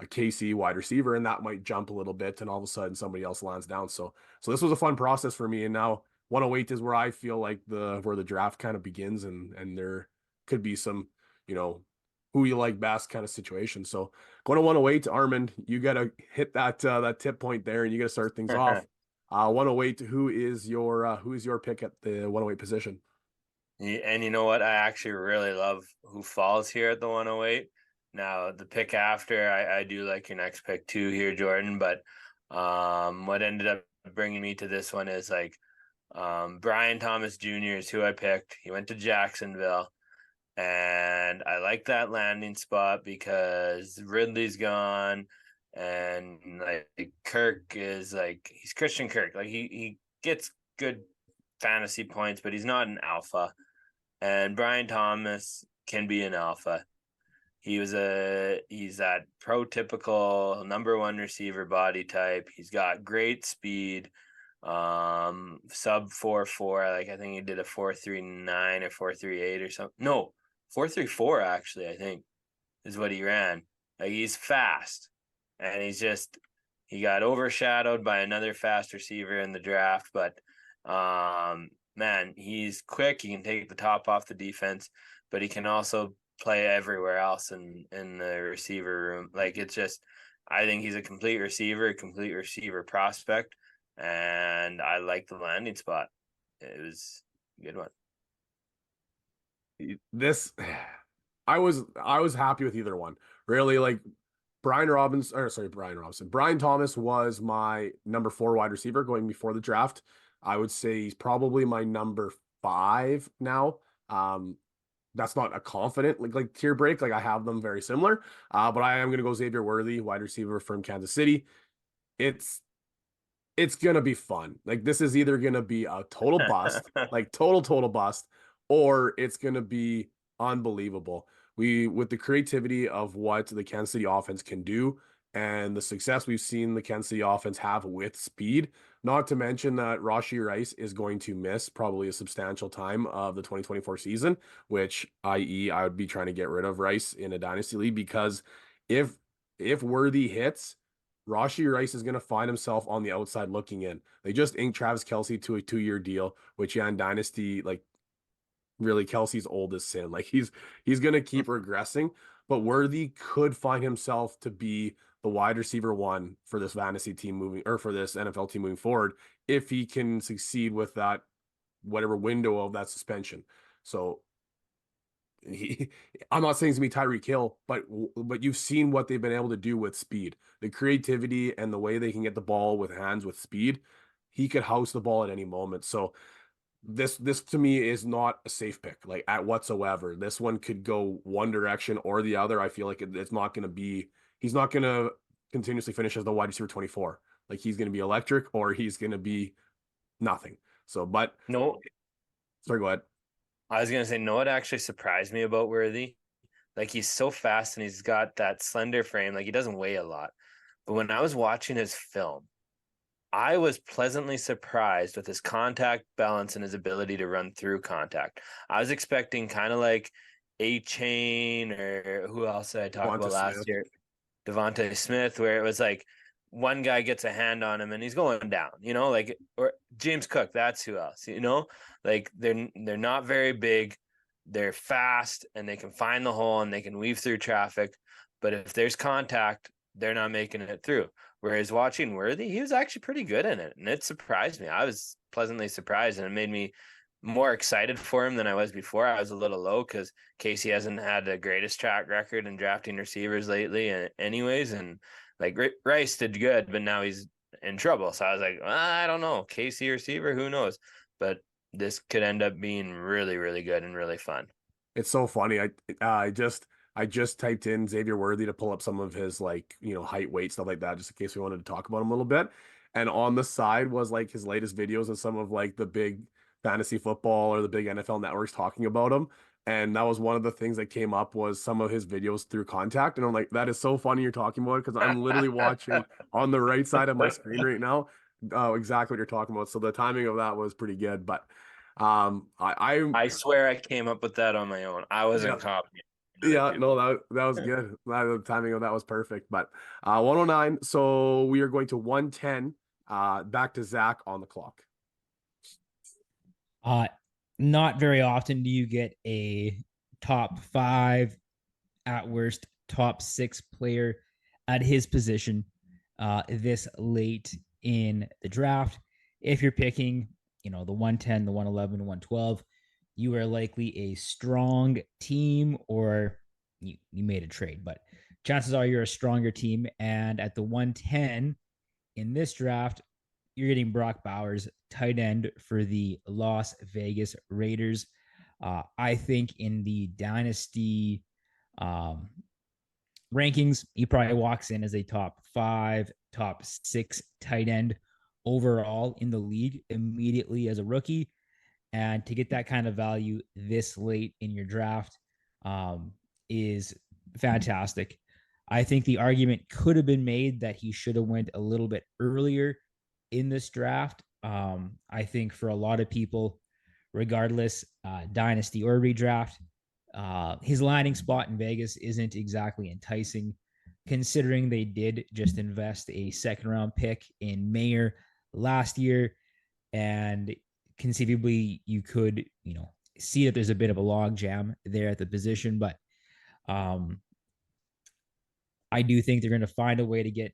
KC wide receiver, and that might jump a little bit, and all of a sudden somebody else lands down. So this was a fun process for me. And now 108 is where I feel like where the draft kind of begins, and there could be some, who you like best kind of situation. So going to 108, Armin, you got to hit that tip point there, and you got to start things off. 108, who is your pick at the 108 position? And you know what? I actually really love who falls here at the 108. Now, the pick after, I do like your next pick too here, Jordan. But what ended up bringing me to this one is like Brian Thomas Jr. is who I picked. He went to Jacksonville. And I like that landing spot because Ridley's gone. And like Kirk is like, he's Christian Kirk. Like he gets good fantasy points, but he's not an alpha. And Brian Thomas can be an alpha. He's that prototypical number 1 receiver body type. He's got great speed, sub 4.4. Like I think he did a 4.39 or 4.38 or something. No, 4.34 actually, I think is what he ran. Like he's fast, and he got overshadowed by another fast receiver in the draft, but man, he's quick. He can take the top off the defense, but he can also play everywhere else in the receiver room. Like it's just, I think he's a complete receiver prospect, and I like the landing spot. It was a good one. I was happy with either one. Really, like Brian Thomas was my number 4 wide receiver going before the draft. I would say he's probably my number 5 now. that's not a confident like tier break. Like I have them very similar. But I am gonna go Xavier Worthy, wide receiver from Kansas City. It's it's gonna be fun. Like this is either gonna be a total bust, like total bust, or it's gonna be unbelievable. We with the creativity of what the Kansas City offense can do and the success we've seen the Kansas City offense have with speed, not to mention that Rashee Rice is going to miss probably a substantial time of the 2024 season, which i.e. I would be trying to get rid of Rice in a dynasty league because if Worthy hits, Rashee Rice is going to find himself on the outside looking in. They just inked Travis Kelce to a 2-year deal, which in Dynasty, like really Kelsey's old as sin. Like he's going to keep regressing, but Worthy could find himself to be the wide receiver one for this fantasy team moving or for this NFL team moving forward if he can succeed with that whatever window of that suspension. So he, I'm not saying it's gonna be Tyreek Hill, but you've seen what they've been able to do with speed, the creativity and the way they can get the ball with hands with speed. He could house the ball at any moment. So this to me is not a safe pick, like at whatsoever. This one could go one direction or the other. I feel like it's not going to be. He's not going to continuously finish as the wide receiver 24. Like he's going to be electric or he's going to be nothing. So, but No, sorry, go ahead. I was gonna say no. It actually surprised me about Worthy. Like he's so fast and he's got that slender frame. Like he doesn't weigh a lot. But when I was watching his film, I was pleasantly surprised with his contact balance and his ability to run through contact. I was expecting kind of like A-Chain or who else did I talk Devonta about last Smith. year? Devonta Smith, where it was like one guy gets a hand on him and he's going down, like or James Cook, that's who else, like they're not very big, they're fast and they can find the hole and they can weave through traffic, but if there's contact, they're not making it through. Whereas watching Worthy, he was actually pretty good in it, and it surprised me. I was pleasantly surprised, and it made me more excited for him than I was before. I was a little low because Casey hasn't had the greatest track record in drafting receivers lately, anyways. And like Rice did good, but now he's in trouble. So I was like, I don't know, Casey receiver, who knows? But this could end up being really, really good and really fun. It's so funny. I just typed in Xavier Worthy to pull up some of his like, height, weight, stuff like that, just in case we wanted to talk about him a little bit. And on the side was like his latest videos and some of like the big fantasy football or the big NFL networks talking about him. And that was one of the things that came up was some of his videos through contact. And I'm like, that is so funny you're talking about it because I'm literally watching on the right side of my screen right now. Exactly what you're talking about. So the timing of that was pretty good. But I swear I came up with that on my own. I wasn't yeah. copying. Yeah, no, that was good. The timing of that was perfect. But 109. So we are going to 110. Back to Zach on the clock. Not very often do you get a top 5, at worst top 6 player at his position this late in the draft. If you're picking, the 110, the 111, 112, you are likely a strong team or you made a trade, but chances are you're a stronger team. And at the 110 in this draft, you're getting Brock Bowers, tight end for the Las Vegas Raiders. I think in the dynasty rankings, he probably walks in as a top 5, top 6 tight end overall in the league immediately as a rookie. And to get that kind of value this late in your draft is fantastic. I think the argument could have been made that he should have went a little bit earlier in this draft. I think for a lot of people, regardless, dynasty or redraft, his landing spot in Vegas isn't exactly enticing, considering they did just invest a second-round pick in Mayer last year, and conceivably you could, see that there's a bit of a log jam there at the position, but I do think they're going to find a way to get,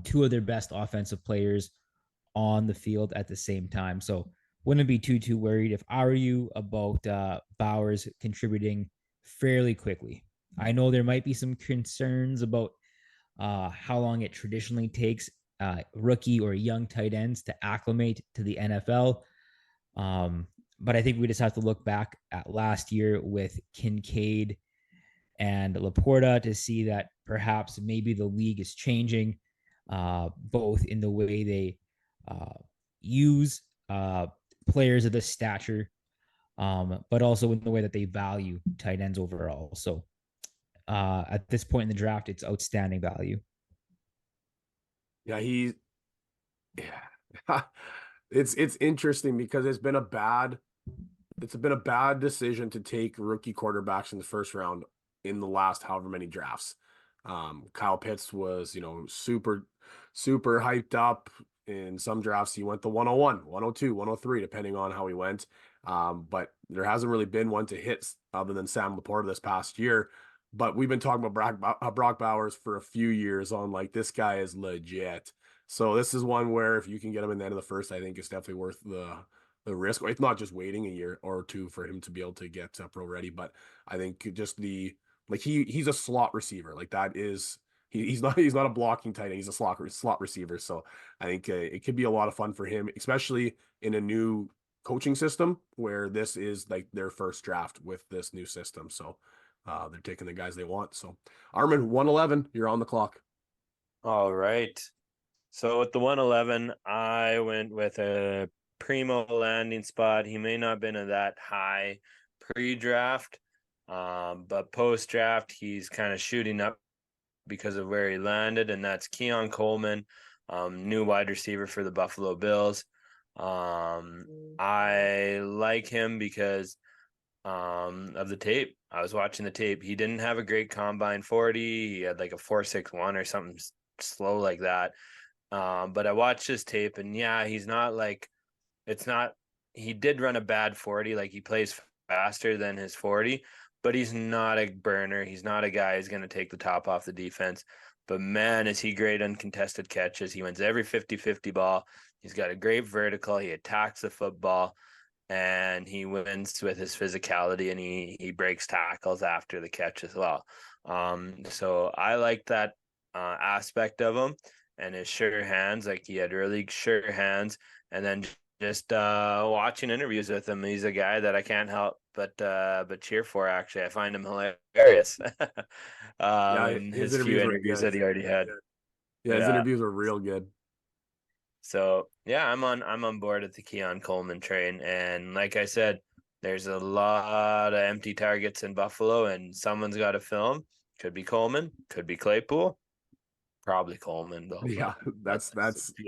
2 of their best offensive players on the field at the same time. So wouldn't be too worried if I were you about Bowers contributing fairly quickly. I know there might be some concerns about how long it traditionally takes rookie or young tight ends to acclimate to the NFL. But I think we just have to look back at last year with Kincaid and Laporta to see that perhaps maybe the league is changing, both in the way they use players of this stature, but also in the way that they value tight ends overall. So at this point in the draft, it's outstanding value. Yeah, yeah. It's interesting because it's been a bad decision to take rookie quarterbacks in the first round in the last however many drafts. Kyle Pitts was, super hyped up. In some drafts, he went the 101, 102, 103, depending on how he went. But there hasn't really been one to hit other than Sam Laporta this past year. But we've been talking about Brock Bowers for a few years on like, this guy is legit. So this is one where if you can get him in the end of the first, I think it's definitely worth the risk. It's not just waiting a year or two for him to be able to get pro ready, but I think just he's a slot receiver. Like that is he's not a blocking tight end. He's a slot receiver. So I think it could be a lot of fun for him, especially in a new coaching system where this is like their first draft with this new system. So they're taking the guys they want. So Armin, 111, you're on the clock. All right. So with the 111, I went with a primo landing spot. He may not have been that high pre-draft, but post-draft, he's kind of shooting up because of where he landed, and that's Keon Coleman, new wide receiver for the Buffalo Bills. I like him because of the tape. I was watching the tape. He didn't have a great combine 40. He had like a 4.61 or something slow like that. But I watched his tape, and yeah, he's not like, he did run a bad 40. Like he plays faster than his 40, but he's not a burner. He's not a guy who's going to take the top off the defense. But man, is he great uncontested catches. He wins every 50-50 ball. He's got a great vertical. He attacks the football, and he wins with his physicality, and he breaks tackles after the catch as well. So I like that aspect of him, and his sure hands. Like he had really sure hands. And then just watching interviews with him, he's a guy that I can't help but cheer for. Actually, I find him hilarious. In his few interviews that he already had. Yeah, his interviews are real good. So yeah, I'm on board with the Keon Coleman train, and like I said, there's a lot of empty targets in Buffalo, and someone's got to fill them. Could be Coleman, could be Claypool, probably Coleman though. Yeah, that's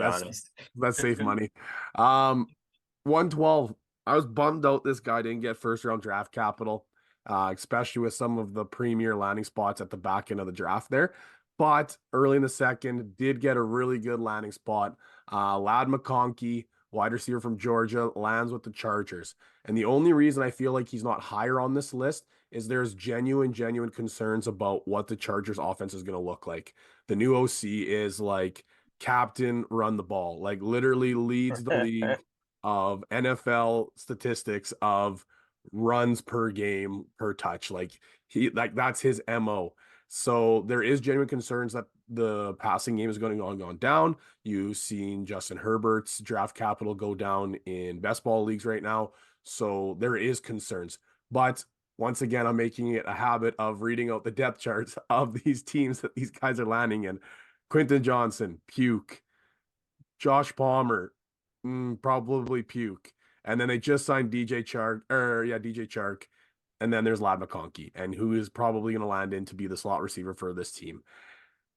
honest. That's safe money. 112. I was bummed out this guy didn't get first round draft capital, especially with some of the premier landing spots at the back end of the draft there. But early in the second, did get a really good landing spot. Ladd McConkey, wide receiver from Georgia, lands with the Chargers. And the only reason I feel like he's not higher on this list is there's genuine concerns about what the Chargers offense is going to look like. The new OC is like captain run the ball, like literally leads the league of NFL statistics of runs per game per touch. Like that's his MO. So there is genuine concerns that the passing game is going to go down. You've seen Justin Herbert's draft capital go down in best ball leagues right now. So there is concerns. But once again, I'm making it a habit of reading out the depth charts of these teams that these guys are landing in. Quentin Johnson, puke. Josh Palmer, probably puke. And then they just signed DJ Chark. And then there's Ladd McConkey, and who is probably going to land in to be the slot receiver for this team.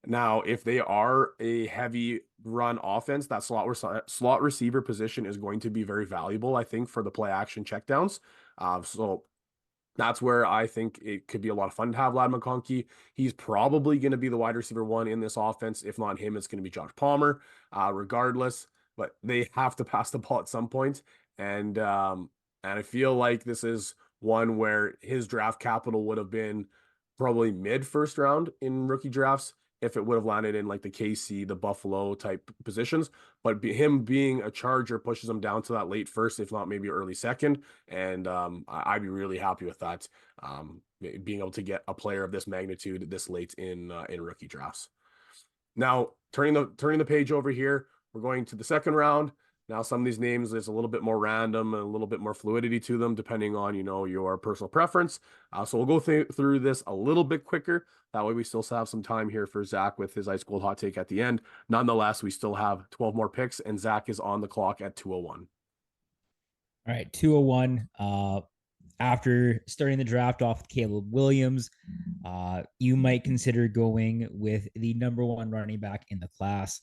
Now, if they are a heavy run offense, that slot receiver position is going to be very valuable, I think, for the play action checkdowns. So that's where I think it could be a lot of fun to have Ladd McConkey. He's probably going to be the wide receiver one in this offense. If not him, it's going to be Josh Palmer, regardless. But they have to pass the ball at some point. And I feel like this is one where his draft capital would have been probably mid first round in rookie drafts if it would have landed in like the KC, the Buffalo type positions. But him being a Charger pushes him down to that late first, if not maybe early second. And I'd be really happy with that, being able to get a player of this magnitude this late in rookie drafts. Now, turning the page over here, we're going to the second round. Now, some of these names, there's a little bit more random and a little bit more fluidity to them, depending on, your personal preference. So we'll go through this a little bit quicker. That way we still have some time here for Zach with his ice cold hot take at the end. Nonetheless, we still have 12 more picks, and Zach is on the clock at 201. All right, 201. After starting the draft off with Caleb Williams, you might consider going with the number one running back in the class,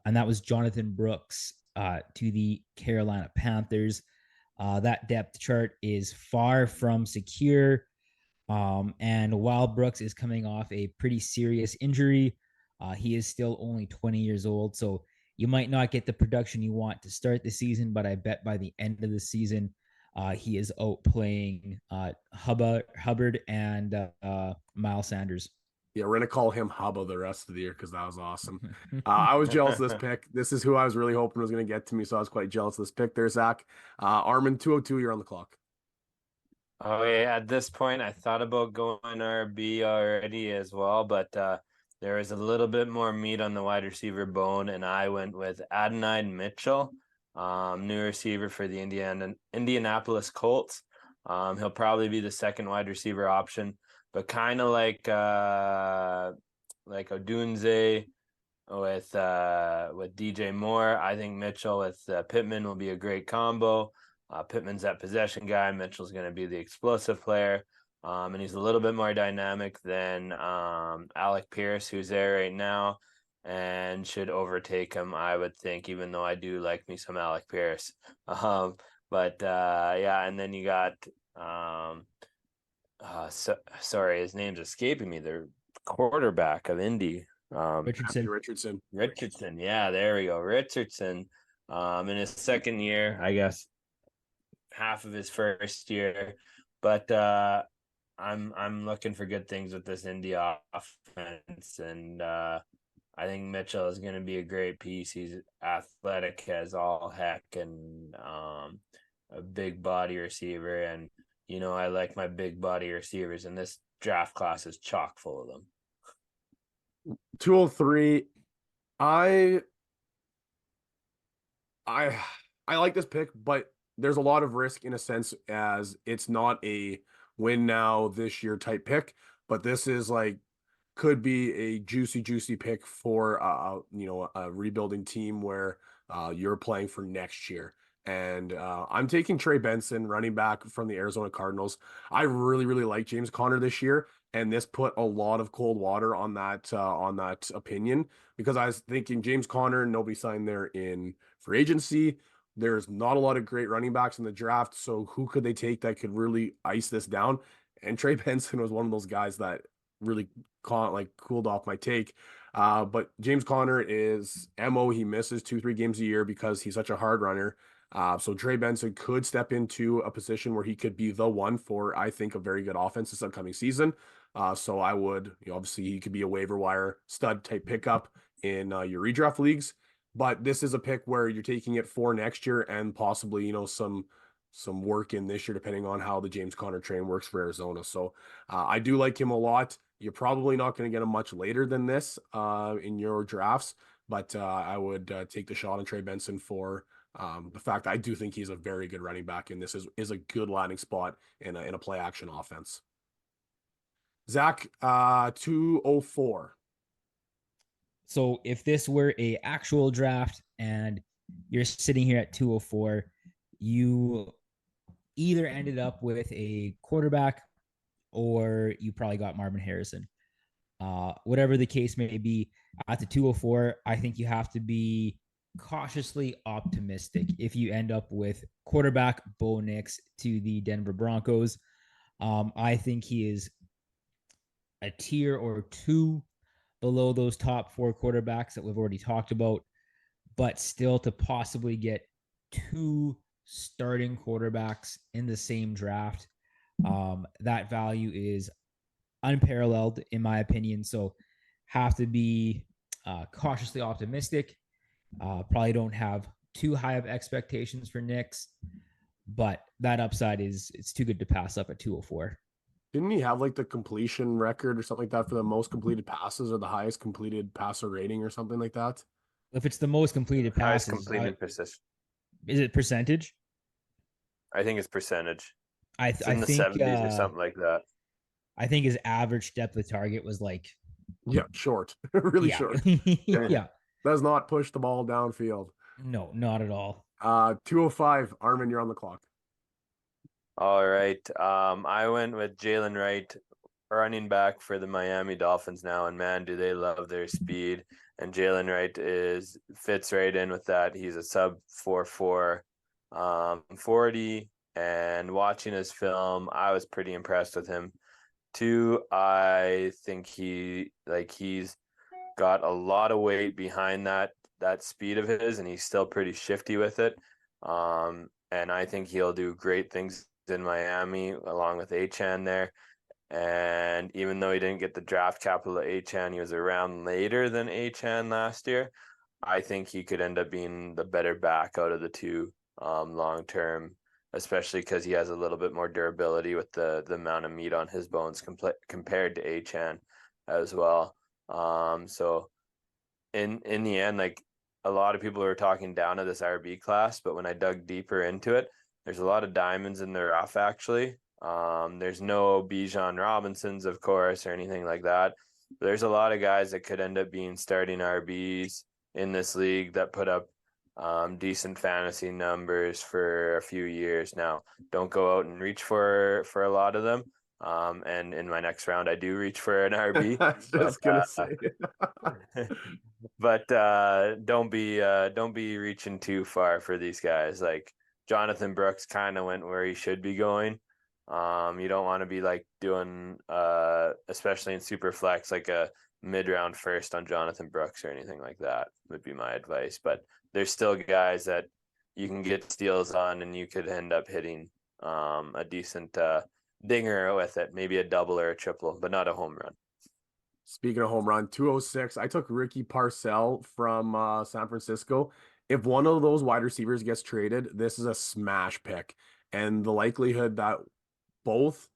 and that was Jonathan Brooks to the Carolina Panthers. That depth chart is far from secure. And while Brooks is coming off a pretty serious injury, he is still only 20 years old. So you might not get the production you want to start the season, but I bet by the end of the season, he is outplaying Hubbard and Miles Sanders. Yeah, we're going to call him Hubba the rest of the year because that was awesome. I was jealous of this pick. This is who I was really hoping was going to get to me, so I was quite jealous of this pick there, Zach. Armin, 202, you're on the clock. Oh, yeah. At this point, I thought about going RB already as well, but there was a little bit more meat on the wide receiver bone, and I went with Adonai Mitchell, new receiver for the Indianapolis Colts. He'll probably be the second wide receiver option, but kind of like Odunze with DJ Moore. I think Mitchell with Pittman will be a great combo. Pittman's that possession guy. Mitchell's going to be the explosive player. And he's a little bit more dynamic than Alec Pierce, who's there right now, and should overtake him, I would think, even though I do like me some Alec Pierce. Yeah, and then you got sorry, his name's escaping me. The quarterback of Indy. Richardson. Richardson. Yeah, there we go. Richardson. In his second year, I guess half of his first year, but I'm looking for good things with this Indy offense, and I think Mitchell is going to be a great piece. He's athletic as all heck, and a big body receiver, and I like my big body receivers, and this draft class is chock full of them. 203. I like this pick, but there's a lot of risk in a sense, as it's not a win now this year type pick, but this is could be a juicy pick for a rebuilding team where you're playing for next year. And I'm taking Trey Benson, running back from the Arizona Cardinals. I really like James Conner this year, and this put a lot of cold water on that opinion, because I was thinking James Conner, nobody signed there in free agency. There's not a lot of great running backs in the draft, so who could they take that could really ice this down? And Trey Benson was one of those guys that really cooled off my take. But James Conner is MO. He misses 2-3 games a year because he's such a hard runner. So Trey Benson could step into a position where he could be the one for, I think, a very good offense this upcoming season. So I would, obviously he could be a waiver wire stud type pickup in your redraft leagues. But this is a pick where you're taking it for next year and possibly, some work in this year, depending on how the James Conner train works for Arizona. So I do like him a lot. You're probably not going to get him much later than this in your drafts, but I would take the shot on Trey Benson for the fact that I do think he's a very good running back, and this is a good landing spot in a play action offense. Zach, 204. So if this were a actual draft and you're sitting here at 204, you either ended up with a quarterback or you probably got Marvin Harrison. Whatever the case may be, at the 204, I think you have to be cautiously optimistic if you end up with quarterback Bo Nix to the Denver Broncos. I think he is a tier or two below those top four quarterbacks that we've already talked about, but still to possibly get two starting quarterbacks in the same draft, that value is unparalleled in my opinion. So have to be cautiously optimistic. Probably don't have too high of expectations for Nix, but that upside it's too good to pass up at 204. Didn't he have the completion record or something like that for the most completed passes or the highest completed passer rating or something like that? If it's the most completed passes, completed position. Is it percentage? I think it's percentage. I It's I in the think 70s or something like that. I think his average depth of target was like, Yeah, short, really yeah. short. Yeah. Yeah. Does not push the ball downfield. No, not at all. 205. Armin, you're on the clock. All right. I went with Jalen Wright, running back for the Miami Dolphins now, and man, do they love their speed. And Jalen Wright fits right in with that. He's a sub 4.4, 40, and watching his film, I was pretty impressed with him. Two, I think he's got a lot of weight behind that speed of his, and he's still pretty shifty with it. And I think he'll do great things in Miami along with Achan there. And even though he didn't get the draft capital of Achan, he was around later than Achan last year. I think he could end up being the better back out of the two long term, especially because he has a little bit more durability with the amount of meat on his bones compared to Achan as well. So in the end, like a lot of people are talking down to this RB class, but when I dug deeper into it, there's a lot of diamonds in the rough actually. There's no Bijan Robinsons, of course, or anything like that. But there's a lot of guys that could end up being starting RBs in this league that put up decent fantasy numbers for a few years now. Don't go out and reach for a lot of them. And in my next round, I do reach for an RB. I was just gonna say. But don't be reaching too far for these guys. Like Jonathan Brooks kind of went where he should be going. You don't want to be like doing especially in superflex like a mid-round first on Jonathan Brooks or anything like that would be my advice. But there's still guys that you can get steals on and you could end up hitting a decent dinger with it, maybe a double or a triple, but not a home run. Speaking of home run, 206. I took Ricky Parcell from San Francisco. If one of those wide receivers gets traded, this is a smash pick. And the likelihood that both,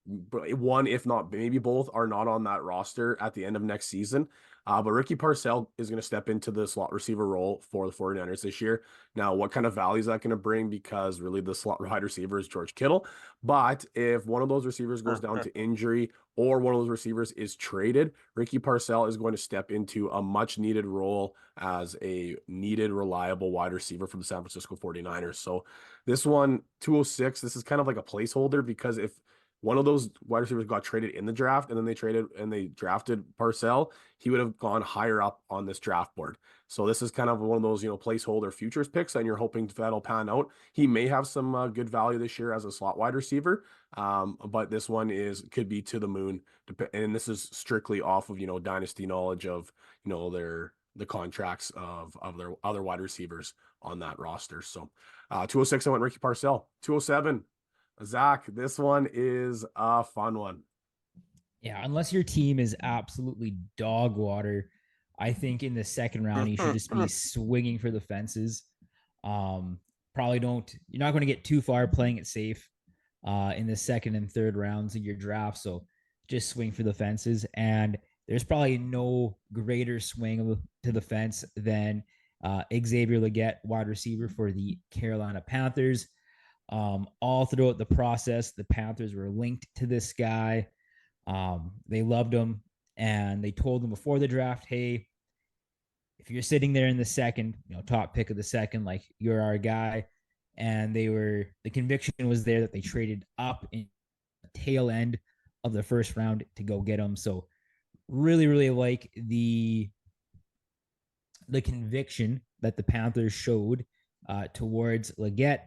one, if not maybe both, are not on that roster at the end of next season. But Ricky Parcell is going to step into the slot receiver role for the 49ers this year. Now, what kind of value is that going to bring? Because really the slot wide receiver is George Kittle. But if one of those receivers goes down to injury or one of those receivers is traded, Ricky Parcell is going to step into a much needed role as a needed, reliable wide receiver for the San Francisco 49ers. So this one, 206, this is kind of like a placeholder because if one of those wide receivers got traded in the draft and then they drafted Parcell, he would have gone higher up on this draft board. So this is kind of one of those, placeholder futures picks, and you're hoping that'll pan out. He may have some good value this year as a slot wide receiver, but this one could be to the moon. And this is strictly off of, dynasty knowledge of, the contracts of their other wide receivers on that roster. So 206, I went Ricky Parcell. 207. Zach, this one is a fun one. Yeah, unless your team is absolutely dog water, I think in the second round you should just be swinging for the fences. Probably don't. You're not going to get too far playing it safe in the second and third rounds of your draft. So just swing for the fences. And there's probably no greater swing to the fence than Xavier Legette, wide receiver for the Carolina Panthers. All throughout the process, the Panthers were linked to this guy. They loved him, and they told him before the draft, hey, if you're sitting there in the second, top pick of the second, like you're our guy. And the conviction was there that they traded up in the tail end of the first round to go get him. So really, really like the conviction that the Panthers showed towards Legette.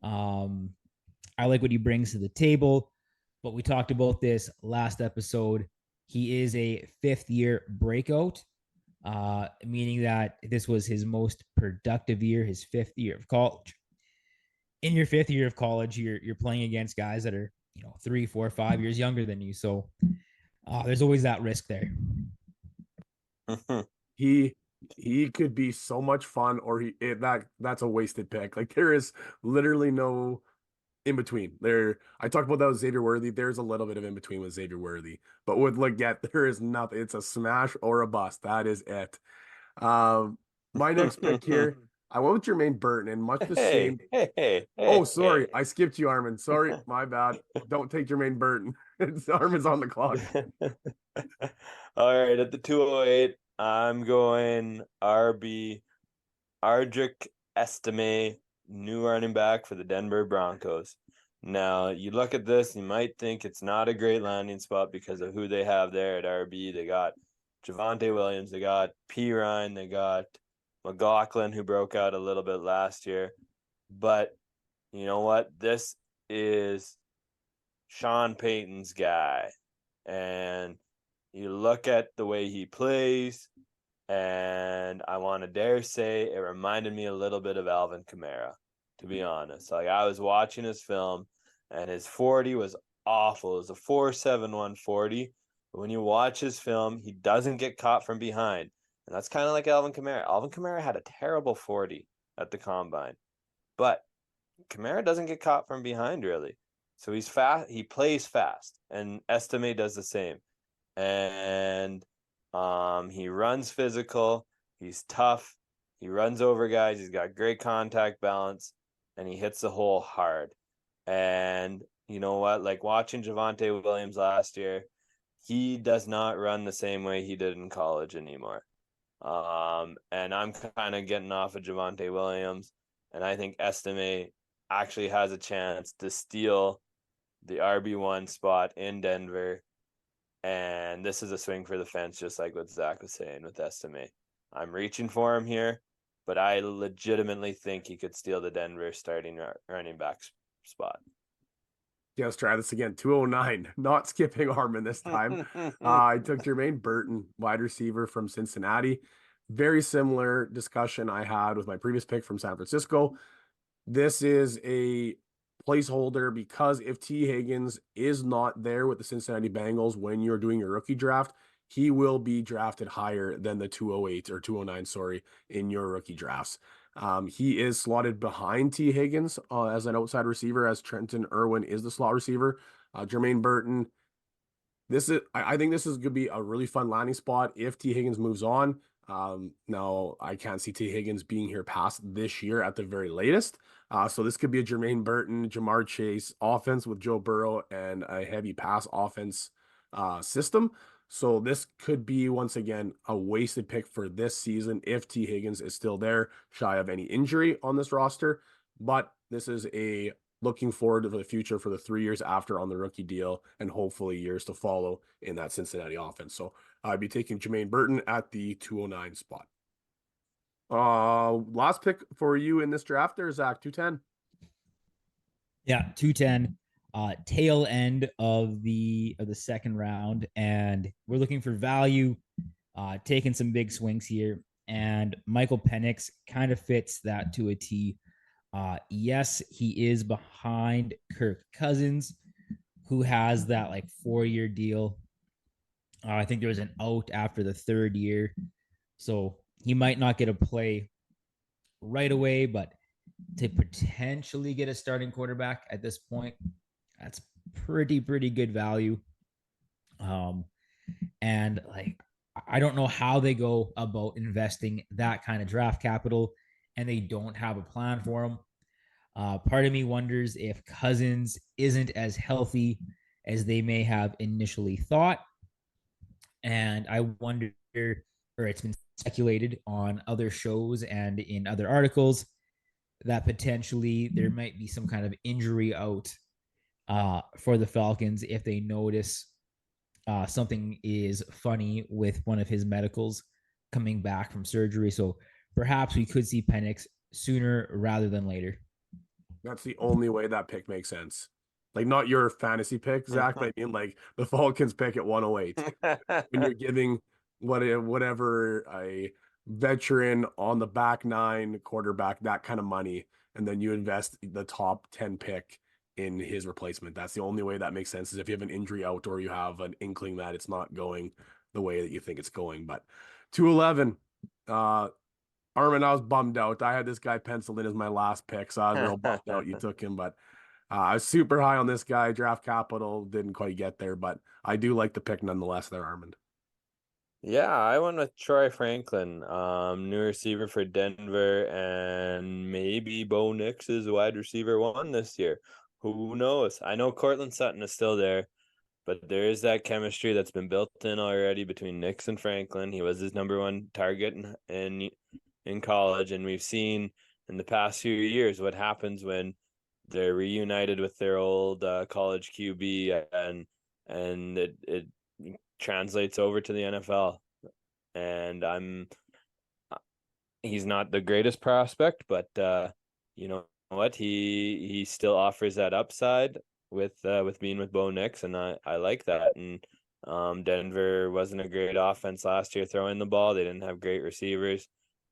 I like what he brings to the table, but we talked about this last episode. He is a fifth-year breakout, meaning that this was his most productive year, his fifth year of college. In your fifth year of college, you're playing against guys that are 3, 4, 5 years younger than you, so there's always that risk there. He could be so much fun, or that's a wasted pick. Like there is literally no in between. I talked about that with Xavier Worthy. There's a little bit of in between with Xavier Worthy, but with Legette, there is nothing. It's a smash or a bust. That is it. My next pick here, I went with Jermaine Burton and much the Hey, same. hey, Oh, sorry. hey. I skipped you, Armin. Sorry. My bad. Don't take Jermaine Burton. Armin's on the clock. All right, at the 208, I'm going RB Ardrick Estime, new running back for the Denver Broncos. Now, you look at this, you might think it's not a great landing spot because of who they have there at RB. They got Javonte Williams, they got P. Ryan, they got McLaughlin, who broke out a little bit last year. But you know what? This is Sean Payton's guy. And you look at the way he plays, and I want to dare say it reminded me a little bit of Alvin Kamara, to be honest. Like, I was watching his film, and his 40 was awful. It was a 4.71 40. But when you watch his film, he doesn't get caught from behind. And that's kind of like Alvin Kamara. Alvin Kamara had a terrible 40 at the combine. But Kamara doesn't get caught from behind, really. So he's fast. He plays fast, and Estime does the same. And he runs physical. He's tough. He runs over guys. He's got great contact balance, and he hits the hole hard. And you know what? Like watching Javonte Williams last year, he does not run the same way he did in college anymore. And I'm kind of getting off of Javonte Williams, and I think Estime actually has a chance to steal the RB1 spot in Denver. And this is a swing for the fence, just like what Zach was saying with Estime. I'm reaching for him here, but I legitimately think he could steal the Denver starting running back spot. Yeah, let's try this again. 209, not skipping Armin this time. I took Jermaine Burton, wide receiver from Cincinnati. Very similar discussion I had with my previous pick from San Francisco. This is a placeholder because if T. Higgins is not there with the Cincinnati Bengals when you're doing your rookie draft, he will be drafted higher than the 208 or 209, sorry, in your rookie drafts. He is slotted behind T. Higgins as an outside receiver, as Trenton Irwin is the slot receiver. Jermaine Burton, I think this is going to be a really fun landing spot if T. Higgins moves on. Now, I can't see T. Higgins being here past this year at the very latest. So this could be a Jermaine Burton, Jamar Chase offense with Joe Burrow and a heavy pass offense system. So this could be, once again, a wasted pick for this season if T. Higgins is still there, shy of any injury on this roster. But this is a looking forward to the future for the 3 years after on the rookie deal and hopefully years to follow in that Cincinnati offense. So I'd be taking Jermaine Burton at the 209 spot. Last pick for you in this draft there, Zach, 210. Yeah, 210, tail end of the second round, and we're looking for value, taking some big swings here. And Michael Penix kind of fits that to a T. Yes, he is behind Kirk Cousins, who has that like 4-year deal. I think there was an out after the third year, so he might not get a play right away, but to potentially get a starting quarterback at this point, that's pretty good value. And like, I don't know how they go about investing that kind of draft capital and they don't have a plan for them. Part of me wonders if Cousins isn't as healthy as they may have initially thought. And I wonder, or it's been speculated on other shows and in other articles, that potentially there might be some kind of injury out for the Falcons if they notice something is funny with one of his medicals coming back from surgery. So perhaps we could see Penix sooner rather than later. That's the only way that pick makes sense. Like, not your fantasy pick, Zach, but I mean like the Falcons pick at 108. When you're giving whatever a veteran on the back nine quarterback that kind of money, and then you invest the top 10 pick in his replacement. That's the only way that makes sense, is if you have an injury out or you have an inkling that it's not going the way that you think it's going. But 211, Armin, I was bummed out. I had this guy penciled in as my last pick, so I was real bummed out you took him. But I was super high on this guy. Draft capital didn't quite get there, but I do like the pick nonetheless there, Armin. Yeah, I went with Troy Franklin, new receiver for Denver, and maybe Bo Nix is wide receiver one this year. Who knows? I know Cortland Sutton is still there, but there is that chemistry that's been built in already between Nix and Franklin. He was his number one target in college, and we've seen in the past few years what happens when they're reunited with their old college QB, and it translates over to the NFL. And he's not the greatest prospect, but you know what? He still offers that upside with being with Bo Nix, and I like that. And Denver wasn't a great offense last year throwing the ball. They didn't have great receivers.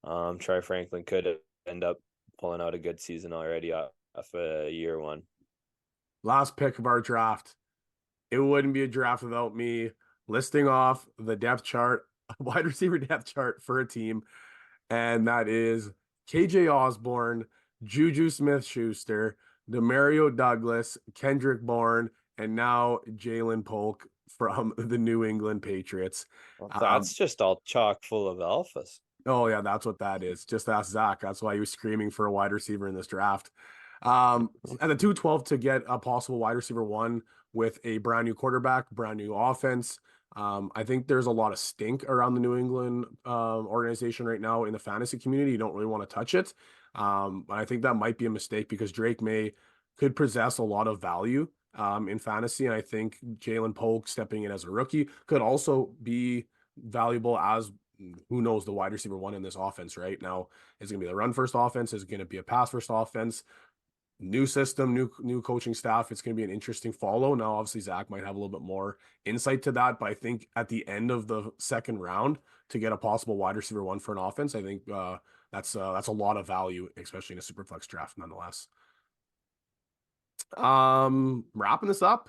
Troy Franklin could end up pulling out a good season already off year one. Last pick of our draft. It wouldn't be a draft without me listing off the depth chart, wide receiver depth chart for a team. And that is KJ Osborne, Juju Smith-Schuster, Demario Douglas, Kendrick Bourne, and now Jalen Polk from the New England Patriots. Well, that's just all chock full of alphas. Oh, yeah, that's what that is. Just ask Zach. That's why he was screaming for a wide receiver in this draft. At the 212 to get a possible wide receiver one with a brand new quarterback, brand new offense. I think there's a lot of stink around the New England organization right now in the fantasy community. You don't really want to touch it. But I think that might be a mistake because Drake May could possess a lot of value in fantasy. And I think Jalen Polk stepping in as a rookie could also be valuable as, who knows, the wide receiver one in this offense right now. Is it going to be the run first offense? Is it going to be a pass first offense? New system, new coaching staff. It's going to be an interesting follow. Now, obviously, Zach might have a little bit more insight to that, but I think at the end of the second round to get a possible wide receiver one for an offense, I think that's a lot of value, especially in a super flex draft, nonetheless. Wrapping this up.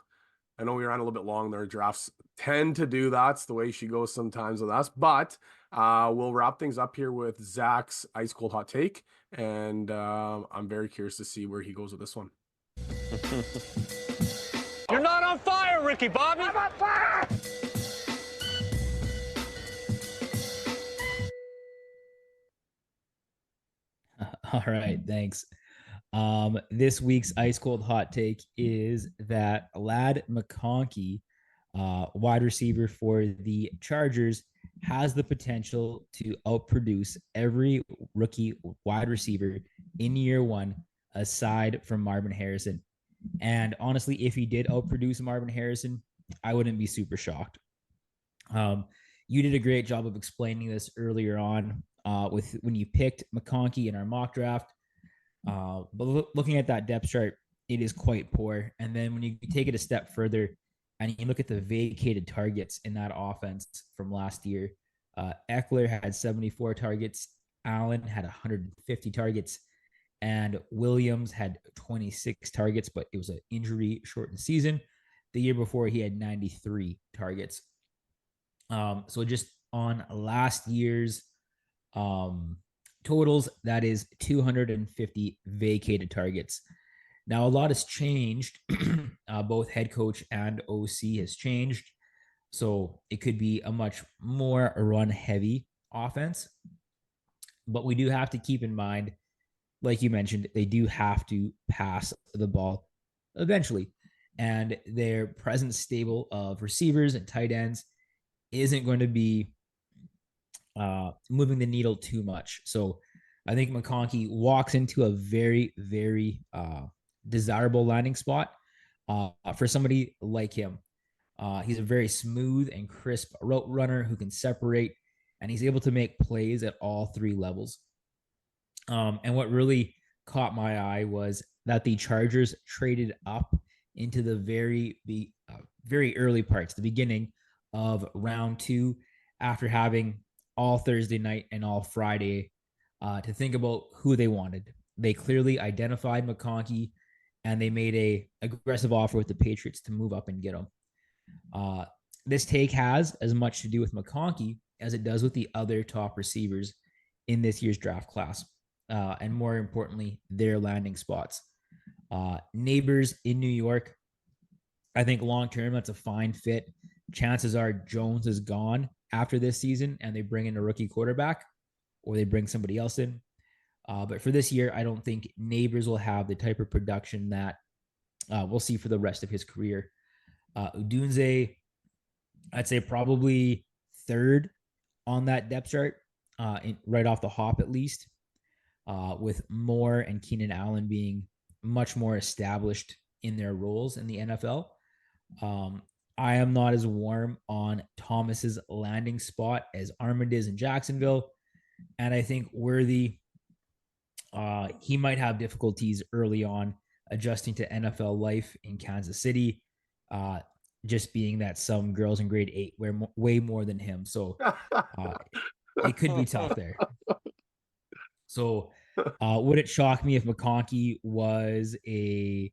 I know we ran a little bit long there. Drafts tend to do that. It's the way she goes sometimes with us, but we'll wrap things up here with Zach's ice cold hot take. And I'm very curious to see where he goes with this one. You're not on fire, Ricky Bobby! I'm on fire! All right, thanks. This week's ice cold hot take is that Ladd McConkey, wide receiver for the Chargers, has the potential to outproduce every rookie wide receiver in year one, aside from Marvin Harrison. And honestly, if he did outproduce Marvin Harrison, I wouldn't be super shocked. You did a great job of explaining this earlier on with when you picked McConkey in our mock draft. But looking at that depth chart, it is quite poor. And then when you take it a step further and you look at the vacated targets in that offense from last year, Eckler had 74 targets, Allen had 150 targets, and Williams had 26 targets, but it was an injury shortened season. The year before, he had 93 targets. So just on last year's totals, that is 250 vacated targets. Now, a lot has changed. Both head coach and OC has changed. So it could be a much more run heavy offense. But we do have to keep in mind, like you mentioned, they do have to pass the ball eventually. And their present stable of receivers and tight ends isn't going to be moving the needle too much. So I think McConkey walks into a very, very desirable landing spot for somebody like him. He's a very smooth and crisp route runner who can separate, and he's able to make plays at all three levels. And what really caught my eye was that the Chargers traded up into the very early parts, the beginning of round 2, after having all Thursday night and all Friday to think about who they wanted. They clearly identified McConkey, and they made a aggressive offer with the Patriots to move up and get him. This take has as much to do with McConkey as it does with the other top receivers in this year's draft class, and more importantly, their landing spots. Neighbors in New York, I think long term that's a fine fit. Chances are Jones is gone, after this season and they bring in a rookie quarterback or they bring somebody else in. But for this year, I don't think Neighbors will have the type of production that we'll see for the rest of his career. Udunze, I'd say probably third on that depth chart, right off the hop at least, with Moore and Keenan Allen being much more established in their roles in the NFL. I am not as warm on Thomas's landing spot as Armand is in Jacksonville. And I think Worthy, he might have difficulties early on adjusting to NFL life in Kansas City, just being that some girls in grade 8 wear way more than him. So it could be tough there. So would it shock me if McConkey was the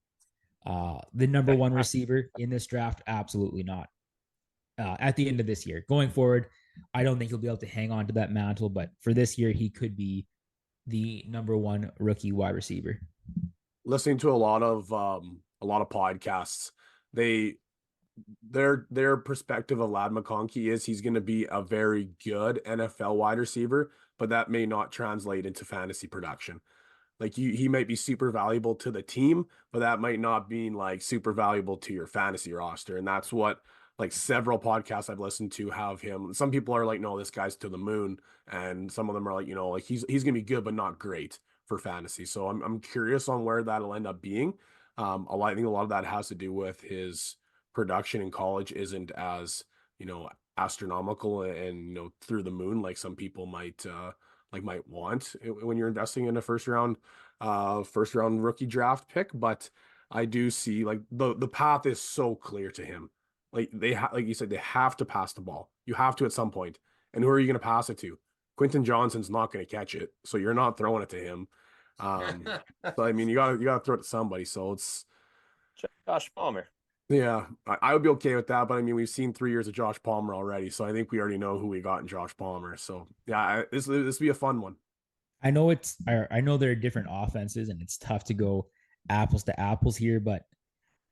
number one receiver in this draft? Absolutely not. At the end of this year, going forward, I don't think he'll be able to hang on to that mantle, but for this year, he could be the number one rookie wide receiver. Listening to a lot of podcasts, their perspective of Ladd McConkey is he's going to be a very good NFL wide receiver, but that may not translate into fantasy production. Like he might be super valuable to the team, but that might not be like super valuable to your fantasy roster. And that's what like several podcasts I've listened to have him. Some people are like, no, this guy's to the moon. And some of them are like, like he's going to be good, but not great for fantasy. So I'm curious on where that'll end up being. I think a lot of that has to do with his production in college isn't as, astronomical and, through the moon, like some people might want when you're investing in a first round rookie draft pick. But I do see like the path is so clear to him. Like like you said, they have to pass the ball. You have to at some point. And who are you going to pass it to? Quentin Johnson's not going to catch it, so you're not throwing it to him. So I mean, you gotta throw it to somebody. So it's Josh Palmer. Yeah, I would be okay with that. But I mean, we've seen 3 years of Josh Palmer already, so I think we already know who we got in Josh Palmer. So yeah, this will be a fun one. I know there are different offenses, and it's tough to go apples to apples here, but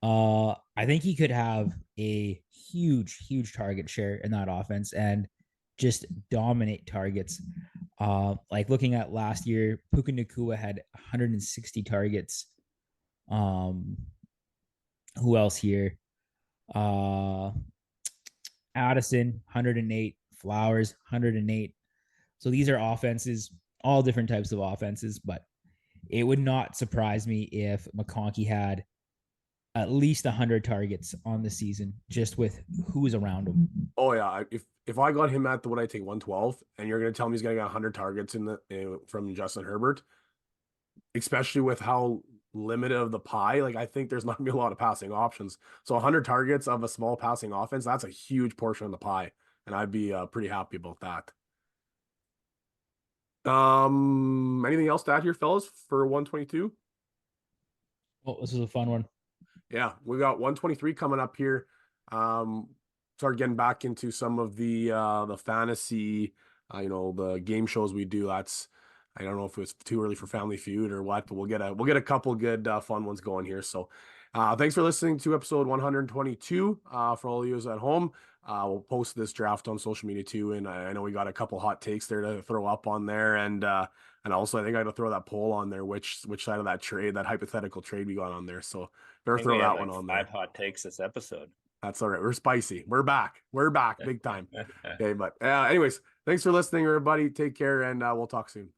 I think he could have a huge target share in that offense and just dominate targets. Like looking at last year, Puka Nacua had 160 targets. Who else here? Addison, 108. Flowers, 108. So these are offenses, all different types of offenses, but it would not surprise me if McConkey had at least 100 targets on the season just with who's around him. Oh yeah, if I got him at the what I take 112, and you're gonna tell me he's gonna get 100 targets from Justin Herbert, especially with how limited of the pie, like I think there's not gonna be a lot of passing options. So 100 targets of a small passing offense, that's a huge portion of the pie, and I'd be pretty happy about that. Anything else to add here, fellas, for 122? Well, this is a fun one. Yeah, we got 123 coming up here. Start getting back into some of the fantasy, the game shows we do. I don't know if it was too early for Family Feud or what, but we'll get a couple good fun ones going here. So thanks for listening to episode 122. For all of you at home, we'll post this draft on social media too, and I know we got a couple hot takes there to throw up on there, and also I think I got to throw that poll on there, which side of that hypothetical trade we got on there. So better throw that one on there. 5 hot takes this episode. That's all right. We're spicy. We're back big time. Okay, but anyways, thanks for listening, everybody. Take care, and we'll talk soon.